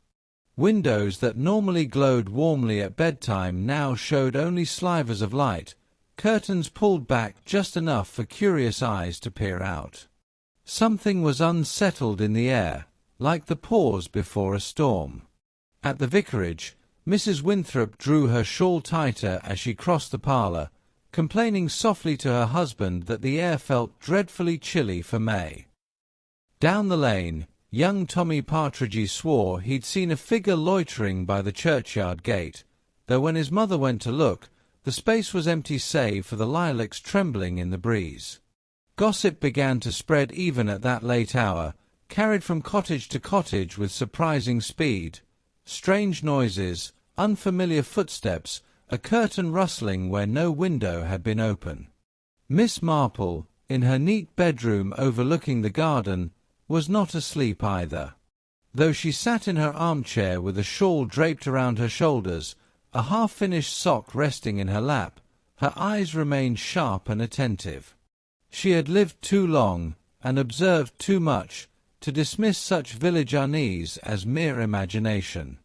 Windows that normally glowed warmly at bedtime now showed only slivers of light, curtains pulled back just enough for curious eyes to peer out. Something was unsettled in the air, like the pause before a storm. At the vicarage, Mrs. Winthrop drew her shawl tighter as she crossed the parlour, complaining softly to her husband that the air felt dreadfully chilly for May. Down the lane, young Tommy Partridge swore he'd seen a figure loitering by the churchyard gate, though when his mother went to look, the space was empty save for the lilacs trembling in the breeze. Gossip began to spread even at that late hour, carried from cottage to cottage with surprising speed. Strange noises, unfamiliar footsteps, a curtain rustling where no window had been open. Miss Marple, in her neat bedroom overlooking the garden, was not asleep either. Though she sat in her armchair with a shawl draped around her shoulders, a half-finished sock resting in her lap, her eyes remained sharp and attentive. She had lived too long, and observed too much, to dismiss such village unease as mere imagination.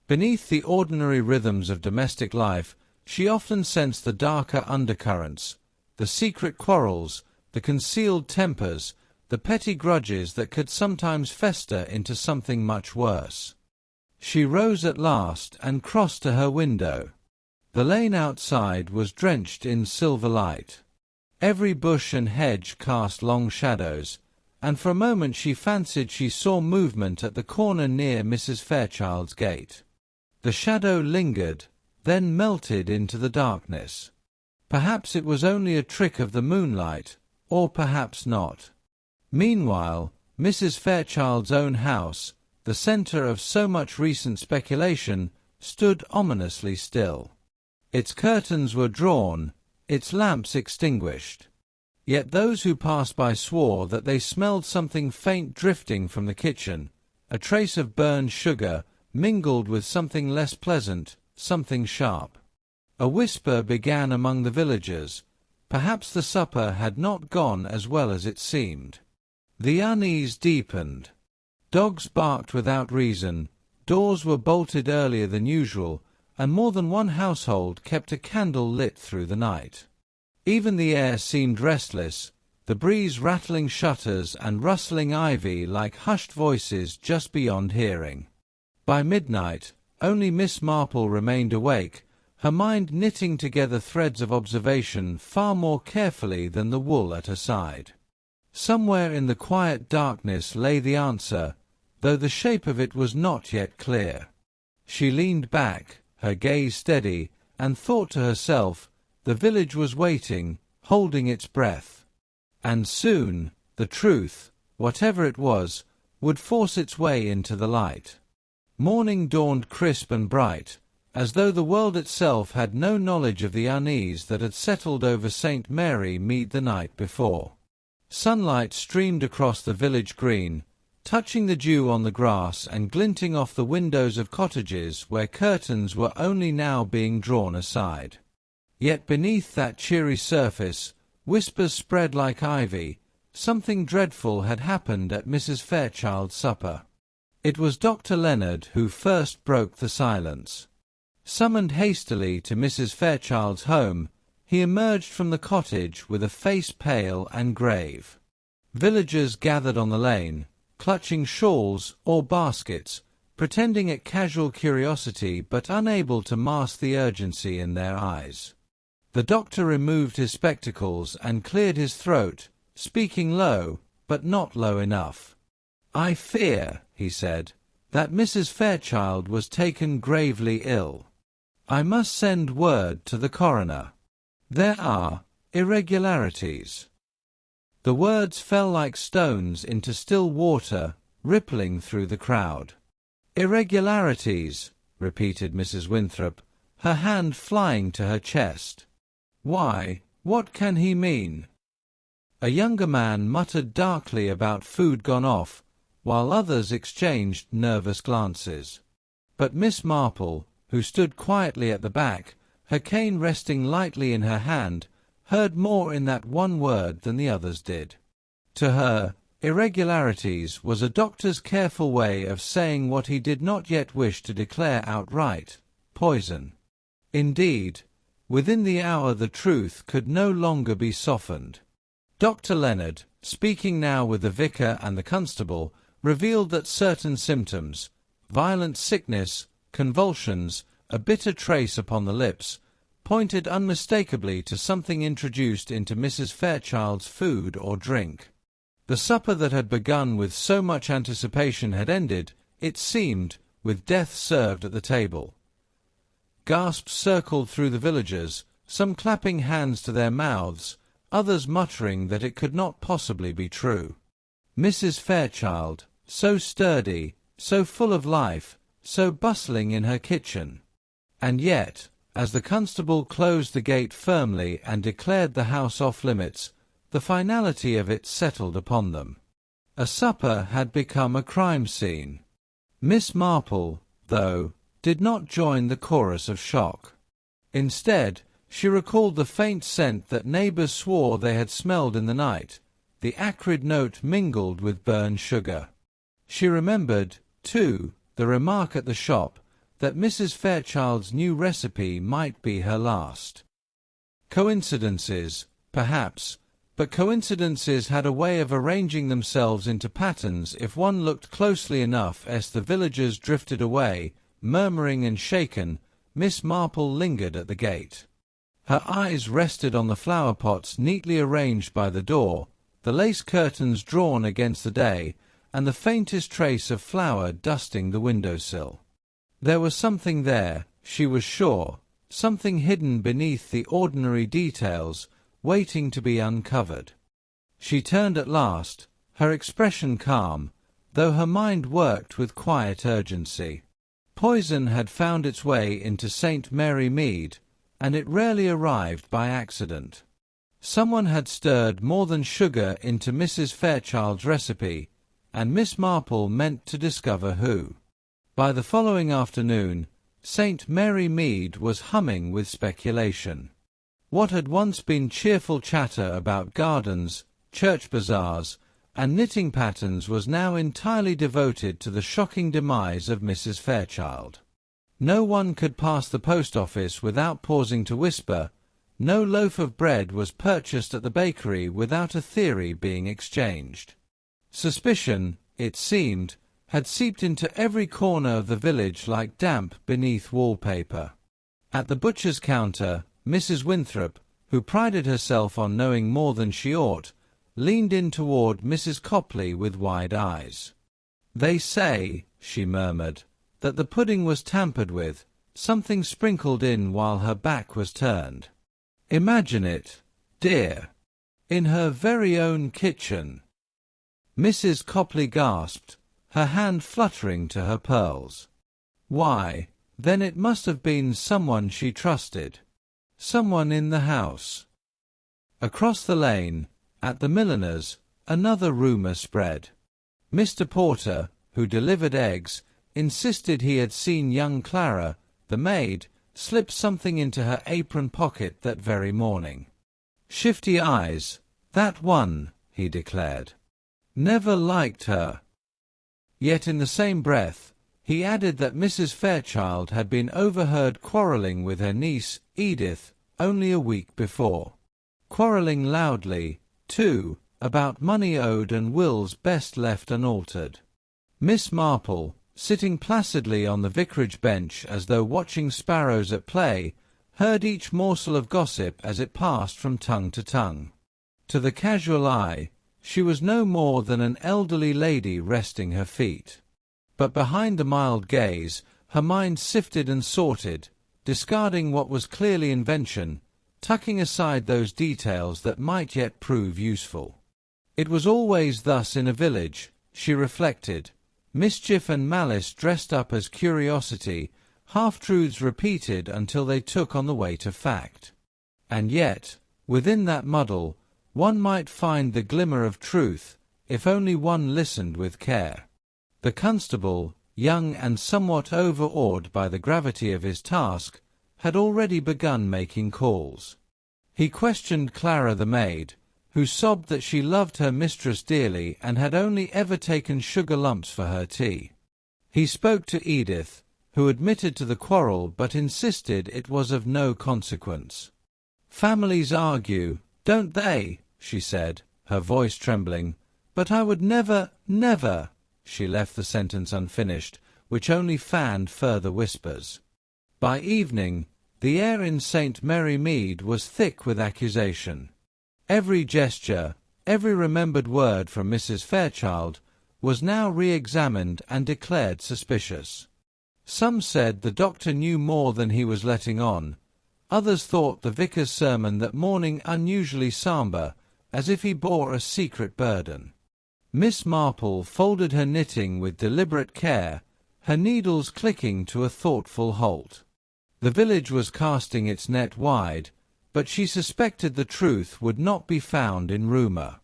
Beneath the ordinary rhythms of domestic life, she often sensed the darker undercurrents, the secret quarrels, the concealed tempers, the petty grudges that could sometimes fester into something much worse. She rose at last and crossed to her window. The lane outside was drenched in silver light. Every bush and hedge cast long shadows, and for a moment she fancied she saw movement at the corner near Mrs. Fairchild's gate. The shadow lingered, then melted into the darkness. Perhaps it was only a trick of the moonlight, or perhaps not. Meanwhile, Mrs. Fairchild's own house, the centre of so much recent speculation, stood ominously still. Its curtains were drawn, its lamps extinguished. Yet those who passed by swore that they smelled something faint drifting from the kitchen, a trace of burned sugar, mingled with something less pleasant, something sharp. A whisper began among the villagers. Perhaps the supper had not gone as well as it seemed. The unease deepened. Dogs barked without reason, doors were bolted earlier than usual, and more than one household kept a candle lit through the night. Even the air seemed restless, the breeze rattling shutters and rustling ivy like hushed voices just beyond hearing. By midnight, only Miss Marple remained awake, her mind knitting together threads of observation far more carefully than the wool at her side. Somewhere in the quiet darkness lay the answer, though the shape of it was not yet clear. She leaned back, her gaze steady, and thought to herself, the village was waiting, holding its breath. And soon, the truth, whatever it was, would force its way into the light. Morning dawned crisp and bright, as though the world itself had no knowledge of the unease that had settled over St. Mary Mead the night before. Sunlight streamed across the village green, touching the dew on the grass and glinting off the windows of cottages where curtains were only now being drawn aside. Yet beneath that cheery surface, whispers spread like ivy. Something dreadful had happened at Mrs. Fairchild's supper. It was Dr. Leonard who first broke the silence. Summoned hastily to Mrs. Fairchild's home, he emerged from the cottage with a face pale and grave. Villagers gathered on the lane, clutching shawls or baskets, pretending at casual curiosity but unable to mask the urgency in their eyes. The doctor removed his spectacles and cleared his throat, speaking low, but not low enough. "I fear," he said, "that Mrs. Fairchild was taken gravely ill. I must send word to the coroner. There are irregularities." The words fell like stones into still water, rippling through the crowd. "Irregularities," repeated Mrs. Winthrop, her hand flying to her chest. "Why, what can he mean?" A younger man muttered darkly about food gone off, while others exchanged nervous glances. But Miss Marple, who stood quietly at the back, her cane resting lightly in her hand, heard more in that one word than the others did. To her, irregularities was a doctor's careful way of saying what he did not yet wish to declare outright: poison. Indeed, within the hour the truth could no longer be softened. Dr. Leonard, speaking now with the vicar and the constable, revealed that certain symptoms, violent sickness, convulsions, a bitter trace upon the lips, pointed unmistakably to something introduced into Mrs. Fairchild's food or drink. The supper that had begun with so much anticipation had ended, it seemed, with death served at the table. Gasps circled through the villagers, some clapping hands to their mouths, others muttering that it could not possibly be true. Mrs. Fairchild, so sturdy, so full of life, so bustling in her kitchen. And yet, as the constable closed the gate firmly and declared the house off limits, the finality of it settled upon them. A supper had become a crime scene. Miss Marple, though, did not join the chorus of shock. Instead, she recalled the faint scent that neighbours swore they had smelled in the night, the acrid note mingled with burned sugar. She remembered, too, the remark at the shop, that Mrs. Fairchild's new recipe might be her last. Coincidences, perhaps, but coincidences had a way of arranging themselves into patterns if one looked closely enough. As the villagers drifted away, murmuring and shaken, Miss Marple lingered at the gate. Her eyes rested on the flower pots neatly arranged by the door, the lace curtains drawn against the day, and the faintest trace of flour dusting the window-sill. There was something there, she was sure, something hidden beneath the ordinary details, waiting to be uncovered. She turned at last, her expression calm, though her mind worked with quiet urgency. Poison had found its way into St. Mary Mead, and it rarely arrived by accident. Someone had stirred more than sugar into Mrs. Fairchild's recipe, and Miss Marple meant to discover who. By the following afternoon, St. Mary Mead was humming with speculation. What had once been cheerful chatter about gardens, church bazaars, and knitting patterns was now entirely devoted to the shocking demise of Mrs. Fairchild. No one could pass the post office without pausing to whisper. No loaf of bread was purchased at the bakery without a theory being exchanged. Suspicion, it seemed, had seeped into every corner of the village like damp beneath wallpaper. At the butcher's counter, Mrs. Winthrop, who prided herself on knowing more than she ought, leaned in toward Mrs. Copley with wide eyes. "They say," she murmured, "that the pudding was tampered with, something sprinkled in while her back was turned. Imagine it, dear. In her very own kitchen." Mrs. Copley gasped, her hand fluttering to her pearls. Why, then it must have been someone she trusted. Someone in the house. Across the lane, at the milliner's, another rumour spread. Mr. Porter, who delivered eggs, insisted he had seen young Clara, the maid, slip something into her apron pocket that very morning. "Shifty eyes, that one," he declared. "Never liked her." Yet in the same breath, he added that Mrs. Fairchild had been overheard quarrelling with her niece, Edith, only a week before. Quarrelling loudly, too, about money owed and wills best left unaltered. Miss Marple, sitting placidly on the vicarage bench as though watching sparrows at play, heard each morsel of gossip as it passed from tongue to tongue. To the casual eye, she was no more than an elderly lady resting her feet. But behind the mild gaze, her mind sifted and sorted, discarding what was clearly invention, tucking aside those details that might yet prove useful. It was always thus in a village, she reflected, mischief and malice dressed up as curiosity, half-truths repeated until they took on the weight of fact. And yet, within that muddle, one might find the glimmer of truth, if only one listened with care. The constable, young and somewhat overawed by the gravity of his task, had already begun making calls. He questioned Clara the maid, who sobbed that she loved her mistress dearly and had only ever taken sugar lumps for her tea. He spoke to Edith, who admitted to the quarrel but insisted it was of no consequence. "Families argue, don't they?" she said, her voice trembling. "But I would never, never—" She left the sentence unfinished, which only fanned further whispers. By evening, the air in St. Mary Mead was thick with accusation. Every gesture, every remembered word from Mrs. Fairchild, was now re-examined and declared suspicious. Some said the doctor knew more than he was letting on. Others thought the vicar's sermon that morning unusually sombre, as if he bore a secret burden. Miss Marple folded her knitting with deliberate care, her needles clicking to a thoughtful halt. The village was casting its net wide, but she suspected the truth would not be found in rumour.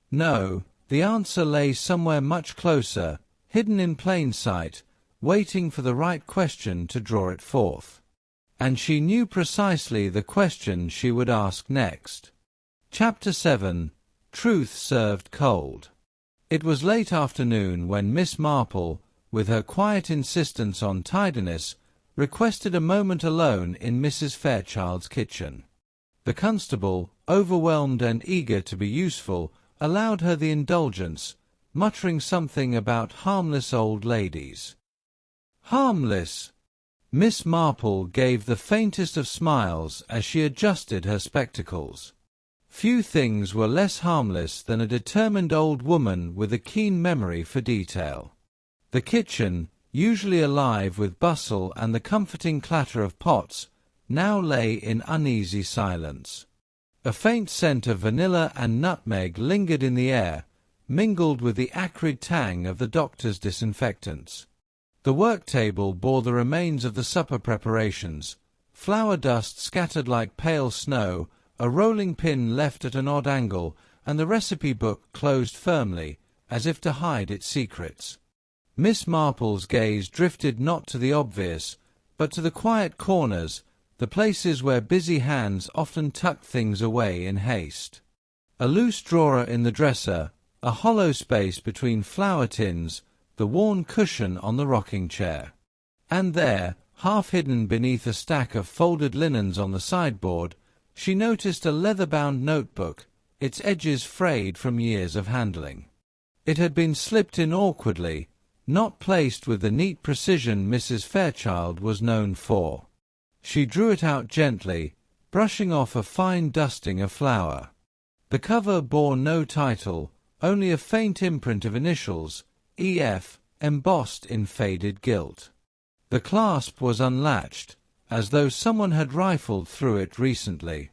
No, the answer lay somewhere much closer, hidden in plain sight, waiting for the right question to draw it forth. And she knew precisely the question she would ask next. Chapter 7. Truth Served Cold. It was late afternoon when Miss Marple, with her quiet insistence on tidiness, requested a moment alone in Mrs. Fairchild's kitchen. The constable, overwhelmed and eager to be useful, allowed her the indulgence, muttering something about harmless old ladies. Harmless! Miss Marple gave the faintest of smiles as she adjusted her spectacles. Few things were less harmless than a determined old woman with a keen memory for detail. The kitchen, usually alive with bustle and the comforting clatter of pots, now lay in uneasy silence. A faint scent of vanilla and nutmeg lingered in the air, mingled with the acrid tang of the doctor's disinfectants. The work-table bore the remains of the supper preparations, flour dust scattered like pale snow, a rolling pin left at an odd angle, and the recipe book closed firmly, as if to hide its secrets. Miss Marple's gaze drifted not to the obvious, but to the quiet corners, the places where busy hands often tucked things away in haste. A loose drawer in the dresser, a hollow space between flour tins, the worn cushion on the rocking chair. And there, half hidden beneath a stack of folded linens on the sideboard, she noticed a leather-bound notebook, its edges frayed from years of handling. It had been slipped in awkwardly, not placed with the neat precision Mrs. Fairchild was known for. She drew it out gently, brushing off a fine dusting of flour. The cover bore no title, only a faint imprint of initials, E.F., embossed in faded gilt. The clasp was unlatched, as though someone had rifled through it recently.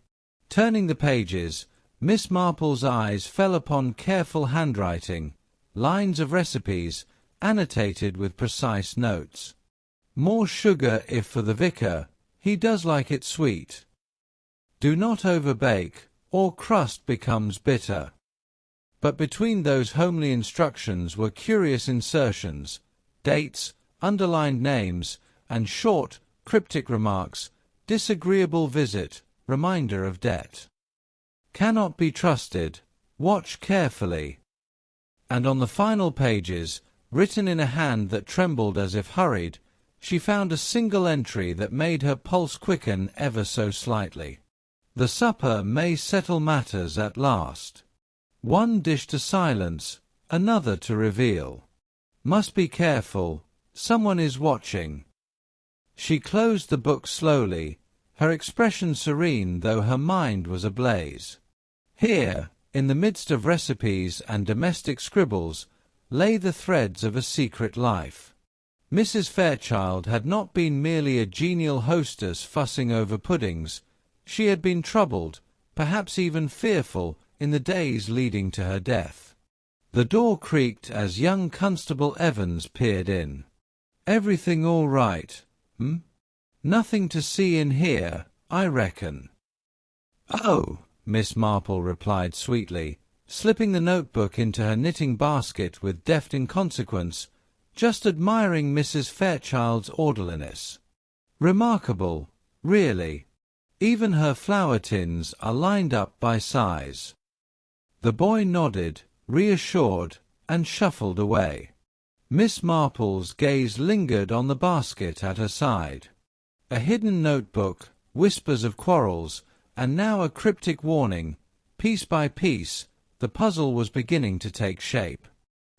Turning the pages, Miss Marple's eyes fell upon careful handwriting, lines of recipes, annotated with precise notes. More sugar if for the vicar, he does like it sweet. Do not overbake, or crust becomes bitter. But between those homely instructions were curious insertions, dates, underlined names, and short, cryptic remarks, disagreeable visit, reminder of debt. Cannot be trusted, watch carefully. And on the final pages, written in a hand that trembled as if hurried, she found a single entry that made her pulse quicken ever so slightly. The supper may settle matters at last. One dish to silence, another to reveal. Must be careful, someone is watching. She closed the book slowly, her expression serene though her mind was ablaze. Here, in the midst of recipes and domestic scribbles, lay the threads of a secret life. Mrs. Fairchild had not been merely a genial hostess fussing over puddings. She had been troubled, perhaps even fearful, in the days leading to her death. The door creaked as young Constable Evans peered in. "Everything all right, Nothing to see in here, I reckon." "Oh," Miss Marple replied sweetly, slipping the notebook into her knitting basket with deft inconsequence, just admiring Mrs. Fairchild's orderliness. "Remarkable, really. Even her flour tins are lined up by size." The boy nodded, reassured, and shuffled away. Miss Marple's gaze lingered on the basket at her side. A hidden notebook, whispers of quarrels, and now a cryptic warning. Piece by piece, the puzzle was beginning to take shape.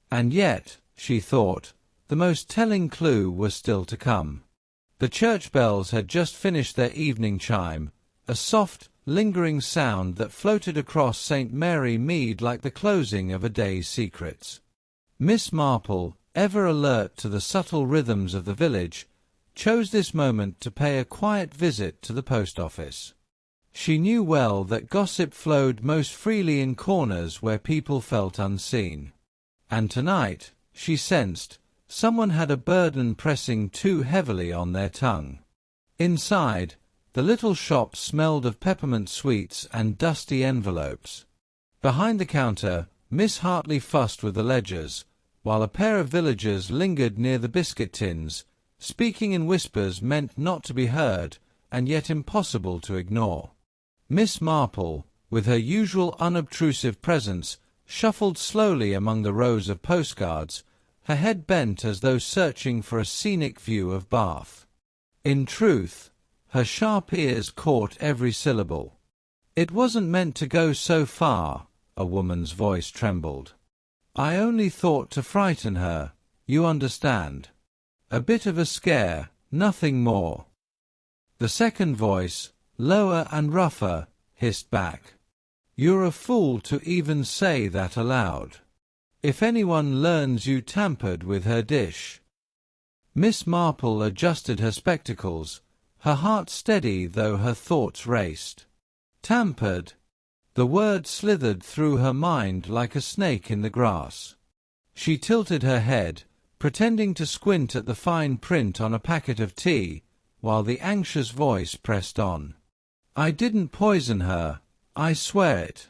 And yet, she thought, the most telling clue was still to come. The church bells had just finished their evening chime, a soft, lingering sound that floated across St. Mary Mead like the closing of a day's secrets. Miss Marple, ever alert to the subtle rhythms of the village, chose this moment to pay a quiet visit to the post office. She knew well that gossip flowed most freely in corners where people felt unseen. And tonight, she sensed, someone had a burden pressing too heavily on their tongue. Inside, the little shop smelled of peppermint sweets and dusty envelopes. Behind the counter, Miss Hartley fussed with the ledgers, while a pair of villagers lingered near the biscuit tins, speaking in whispers meant not to be heard, and yet impossible to ignore. Miss Marple, with her usual unobtrusive presence, shuffled slowly among the rows of postcards, her head bent as though searching for a scenic view of Bath. In truth, her sharp ears caught every syllable. "It wasn't meant to go so far," a woman's voice trembled. "I only thought to frighten her, you understand. A bit of a scare, nothing more." The second voice, lower and rougher, hissed back. "You're a fool to even say that aloud. If anyone learns you tampered with her dish." Miss Marple adjusted her spectacles, her heart steady though her thoughts raced. Tampered. The word slithered through her mind like a snake in the grass. She tilted her head, pretending to squint at the fine print on a packet of tea, while the anxious voice pressed on. "I didn't poison her, I swear it.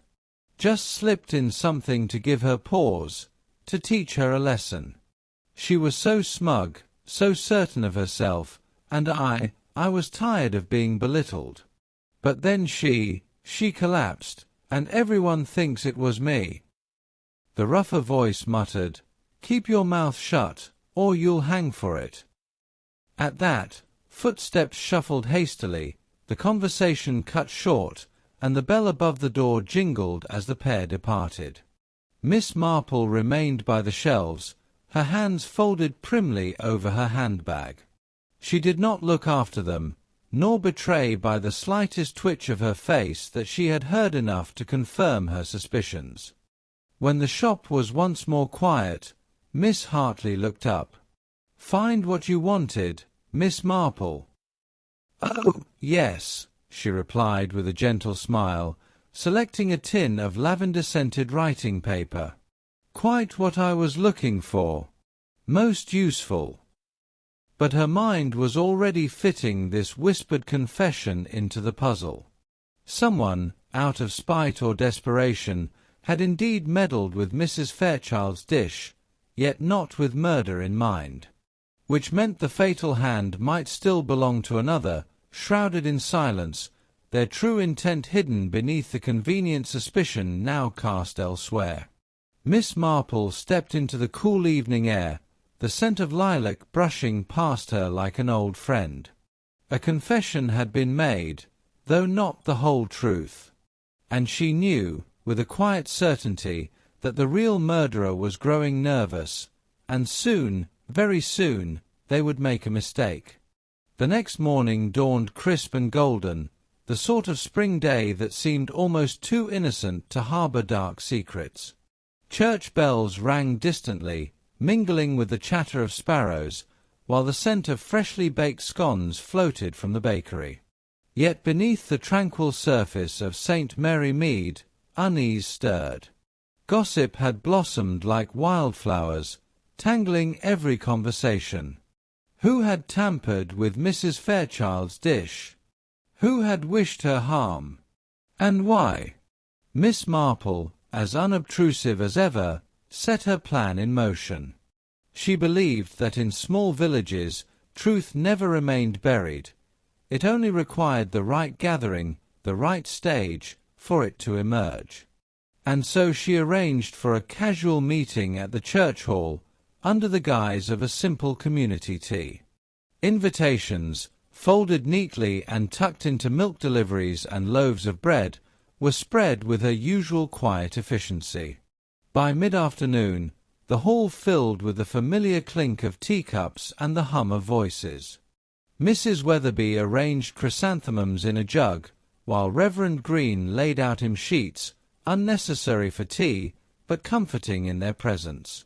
Just slipped in something to give her pause, to teach her a lesson. She was so smug, so certain of herself, and I was tired of being belittled. But then she collapsed, and everyone thinks it was me." The rougher voice muttered, "Keep your mouth shut, or you'll hang for it." At that, footsteps shuffled hastily, the conversation cut short, and the bell above the door jingled as the pair departed. Miss Marple remained by the shelves, her hands folded primly over her handbag. She did not look after them, nor betray by the slightest twitch of her face that she had heard enough to confirm her suspicions. When the shop was once more quiet, Miss Hartley looked up. "Find what you wanted, Miss Marple?" "Oh, yes," she replied with a gentle smile, selecting a tin of lavender-scented writing paper. "Quite what I was looking for. Most useful." But her mind was already fitting this whispered confession into the puzzle. Someone, out of spite or desperation, had indeed meddled with Mrs. Fairchild's dish, yet not with murder in mind. Which meant the fatal hand might still belong to another, shrouded in silence, their true intent hidden beneath the convenient suspicion now cast elsewhere. Miss Marple stepped into the cool evening air, the scent of lilac brushing past her like an old friend. A confession had been made, though not the whole truth. And she knew, with a quiet certainty, that the real murderer was growing nervous, and soon, very soon, they would make a mistake. The next morning dawned crisp and golden, the sort of spring day that seemed almost too innocent to harbour dark secrets. Church bells rang distantly, mingling with the chatter of sparrows, while the scent of freshly baked scones floated from the bakery. Yet beneath the tranquil surface of St. Mary Mead, unease stirred. Gossip had blossomed like wildflowers, tangling every conversation. Who had tampered with Mrs. Fairchild's dish? Who had wished her harm? And why? Miss Marple, as unobtrusive as ever, set her plan in motion. She believed that in small villages truth never remained buried. It only required the right gathering, the right stage, for it to emerge. And so she arranged for a casual meeting at the church hall, under the guise of a simple community tea. Invitations, folded neatly and tucked into milk deliveries and loaves of bread, were spread with her usual quiet efficiency. By mid-afternoon, the hall filled with the familiar clink of teacups and the hum of voices. Mrs. Weatherby arranged chrysanthemums in a jug, while Reverend Green laid out in sheets, unnecessary for tea, but comforting in their presence.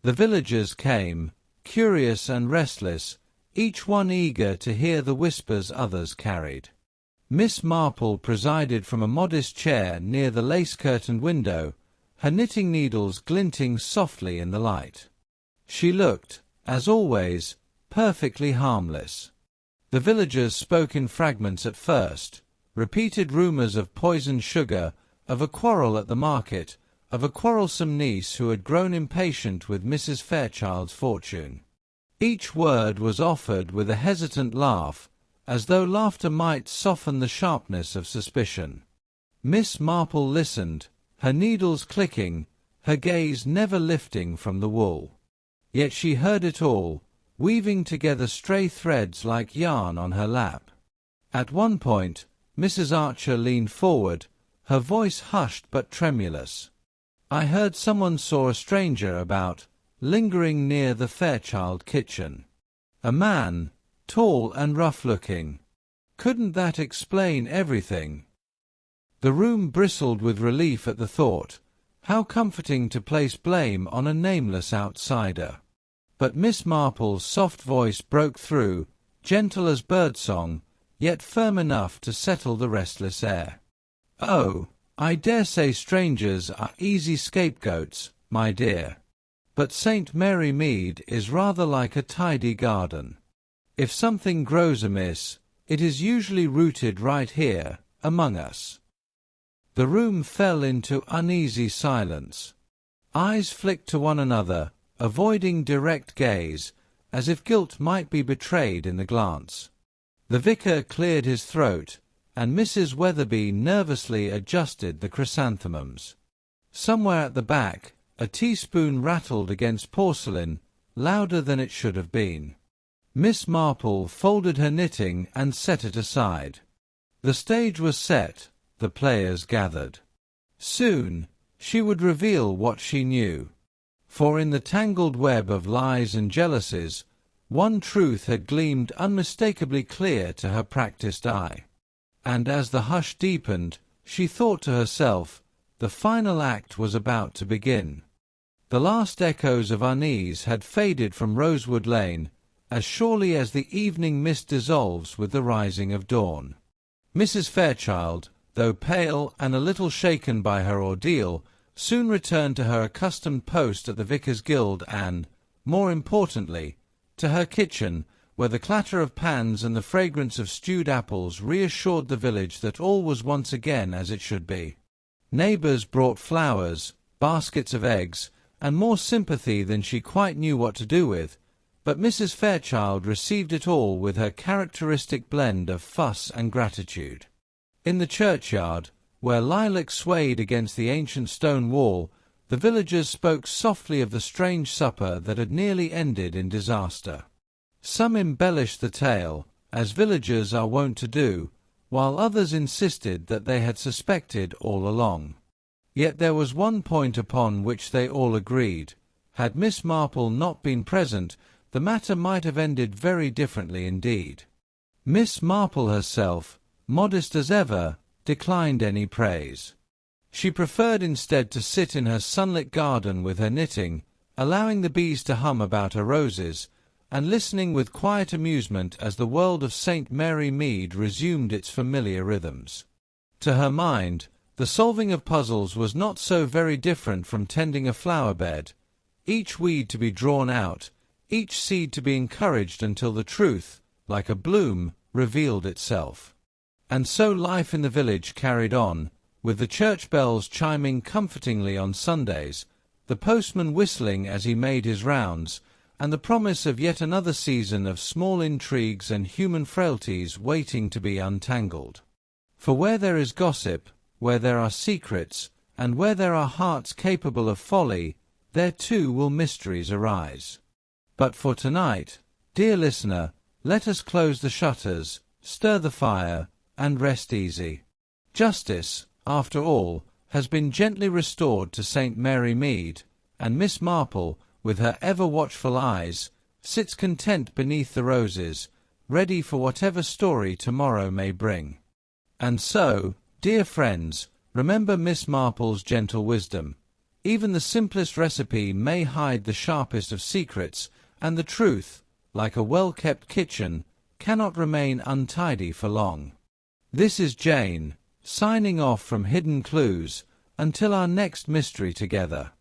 The villagers came, curious and restless, each one eager to hear the whispers others carried. Miss Marple presided from a modest chair near the lace-curtained window, her knitting needles glinting softly in the light. She looked, as always, perfectly harmless. The villagers spoke in fragments at first, repeated rumours of poisoned sugar, of a quarrel at the market, of a quarrelsome niece who had grown impatient with Mrs. Fairchild's fortune. Each word was offered with a hesitant laugh, as though laughter might soften the sharpness of suspicion. Miss Marple listened, her needles clicking, her gaze never lifting from the wool. Yet she heard it all, weaving together stray threads like yarn on her lap. At one point, Mrs. Archer leaned forward, her voice hushed but tremulous. "I heard someone saw a stranger about, lingering near the Fairchild kitchen. A man, tall and rough-looking. Couldn't that explain everything?" The room bristled with relief at the thought. How comforting to place blame on a nameless outsider. But Miss Marple's soft voice broke through, gentle as birdsong, yet firm enough to settle the restless air. "Oh, I dare say strangers are easy scapegoats, my dear. But St. Mary Mead is rather like a tidy garden. If something grows amiss, it is usually rooted right here, among us." The room fell into uneasy silence. Eyes flicked to one another, avoiding direct gaze, as if guilt might be betrayed in the glance. The vicar cleared his throat, and Mrs. Weatherby nervously adjusted the chrysanthemums. Somewhere at the back, a teaspoon rattled against porcelain, louder than it should have been. Miss Marple folded her knitting and set it aside. The stage was set, the players gathered. Soon, she would reveal what she knew. For in the tangled web of lies and jealousies, one truth had gleamed unmistakably clear to her practiced eye. And as the hush deepened, she thought to herself, the final act was about to begin. The last echoes of unease had faded from Rosewood Lane, as surely as the evening mist dissolves with the rising of dawn. Mrs. Fairchild, though pale and a little shaken by her ordeal, soon returned to her accustomed post at the Vicar's Guild and, more importantly, to her kitchen, where the clatter of pans and the fragrance of stewed apples reassured the village that all was once again as it should be. Neighbours brought flowers, baskets of eggs, and more sympathy than she quite knew what to do with, but Mrs. Fairchild received it all with her characteristic blend of fuss and gratitude. In the churchyard, where lilac swayed against the ancient stone wall, the villagers spoke softly of the strange supper that had nearly ended in disaster. Some embellished the tale, as villagers are wont to do, while others insisted that they had suspected all along. Yet there was one point upon which they all agreed. Had Miss Marple not been present, the matter might have ended very differently indeed. Miss Marple herself, modest as ever, declined any praise. She preferred instead to sit in her sunlit garden with her knitting, allowing the bees to hum about her roses, and listening with quiet amusement as the world of St. Mary Mead resumed its familiar rhythms. To her mind, the solving of puzzles was not so very different from tending a flower bed, each weed to be drawn out, each seed to be encouraged until the truth, like a bloom, revealed itself. And so life in the village carried on, with the church bells chiming comfortingly on Sundays, the postman whistling as he made his rounds, and the promise of yet another season of small intrigues and human frailties waiting to be untangled. For where there is gossip, where there are secrets, and where there are hearts capable of folly, there too will mysteries arise. But for tonight, dear listener, let us close the shutters, stir the fire, and rest easy. Justice, after all, has been gently restored to St. Mary Mead, and Miss Marple, with her ever-watchful eyes, sits content beneath the roses, ready for whatever story tomorrow may bring. And so, dear friends, remember Miss Marple's gentle wisdom. Even the simplest recipe may hide the sharpest of secrets, and the truth, like a well-kept kitchen, cannot remain untidy for long. This is Jane, signing off from Hidden Clues, until our next mystery together.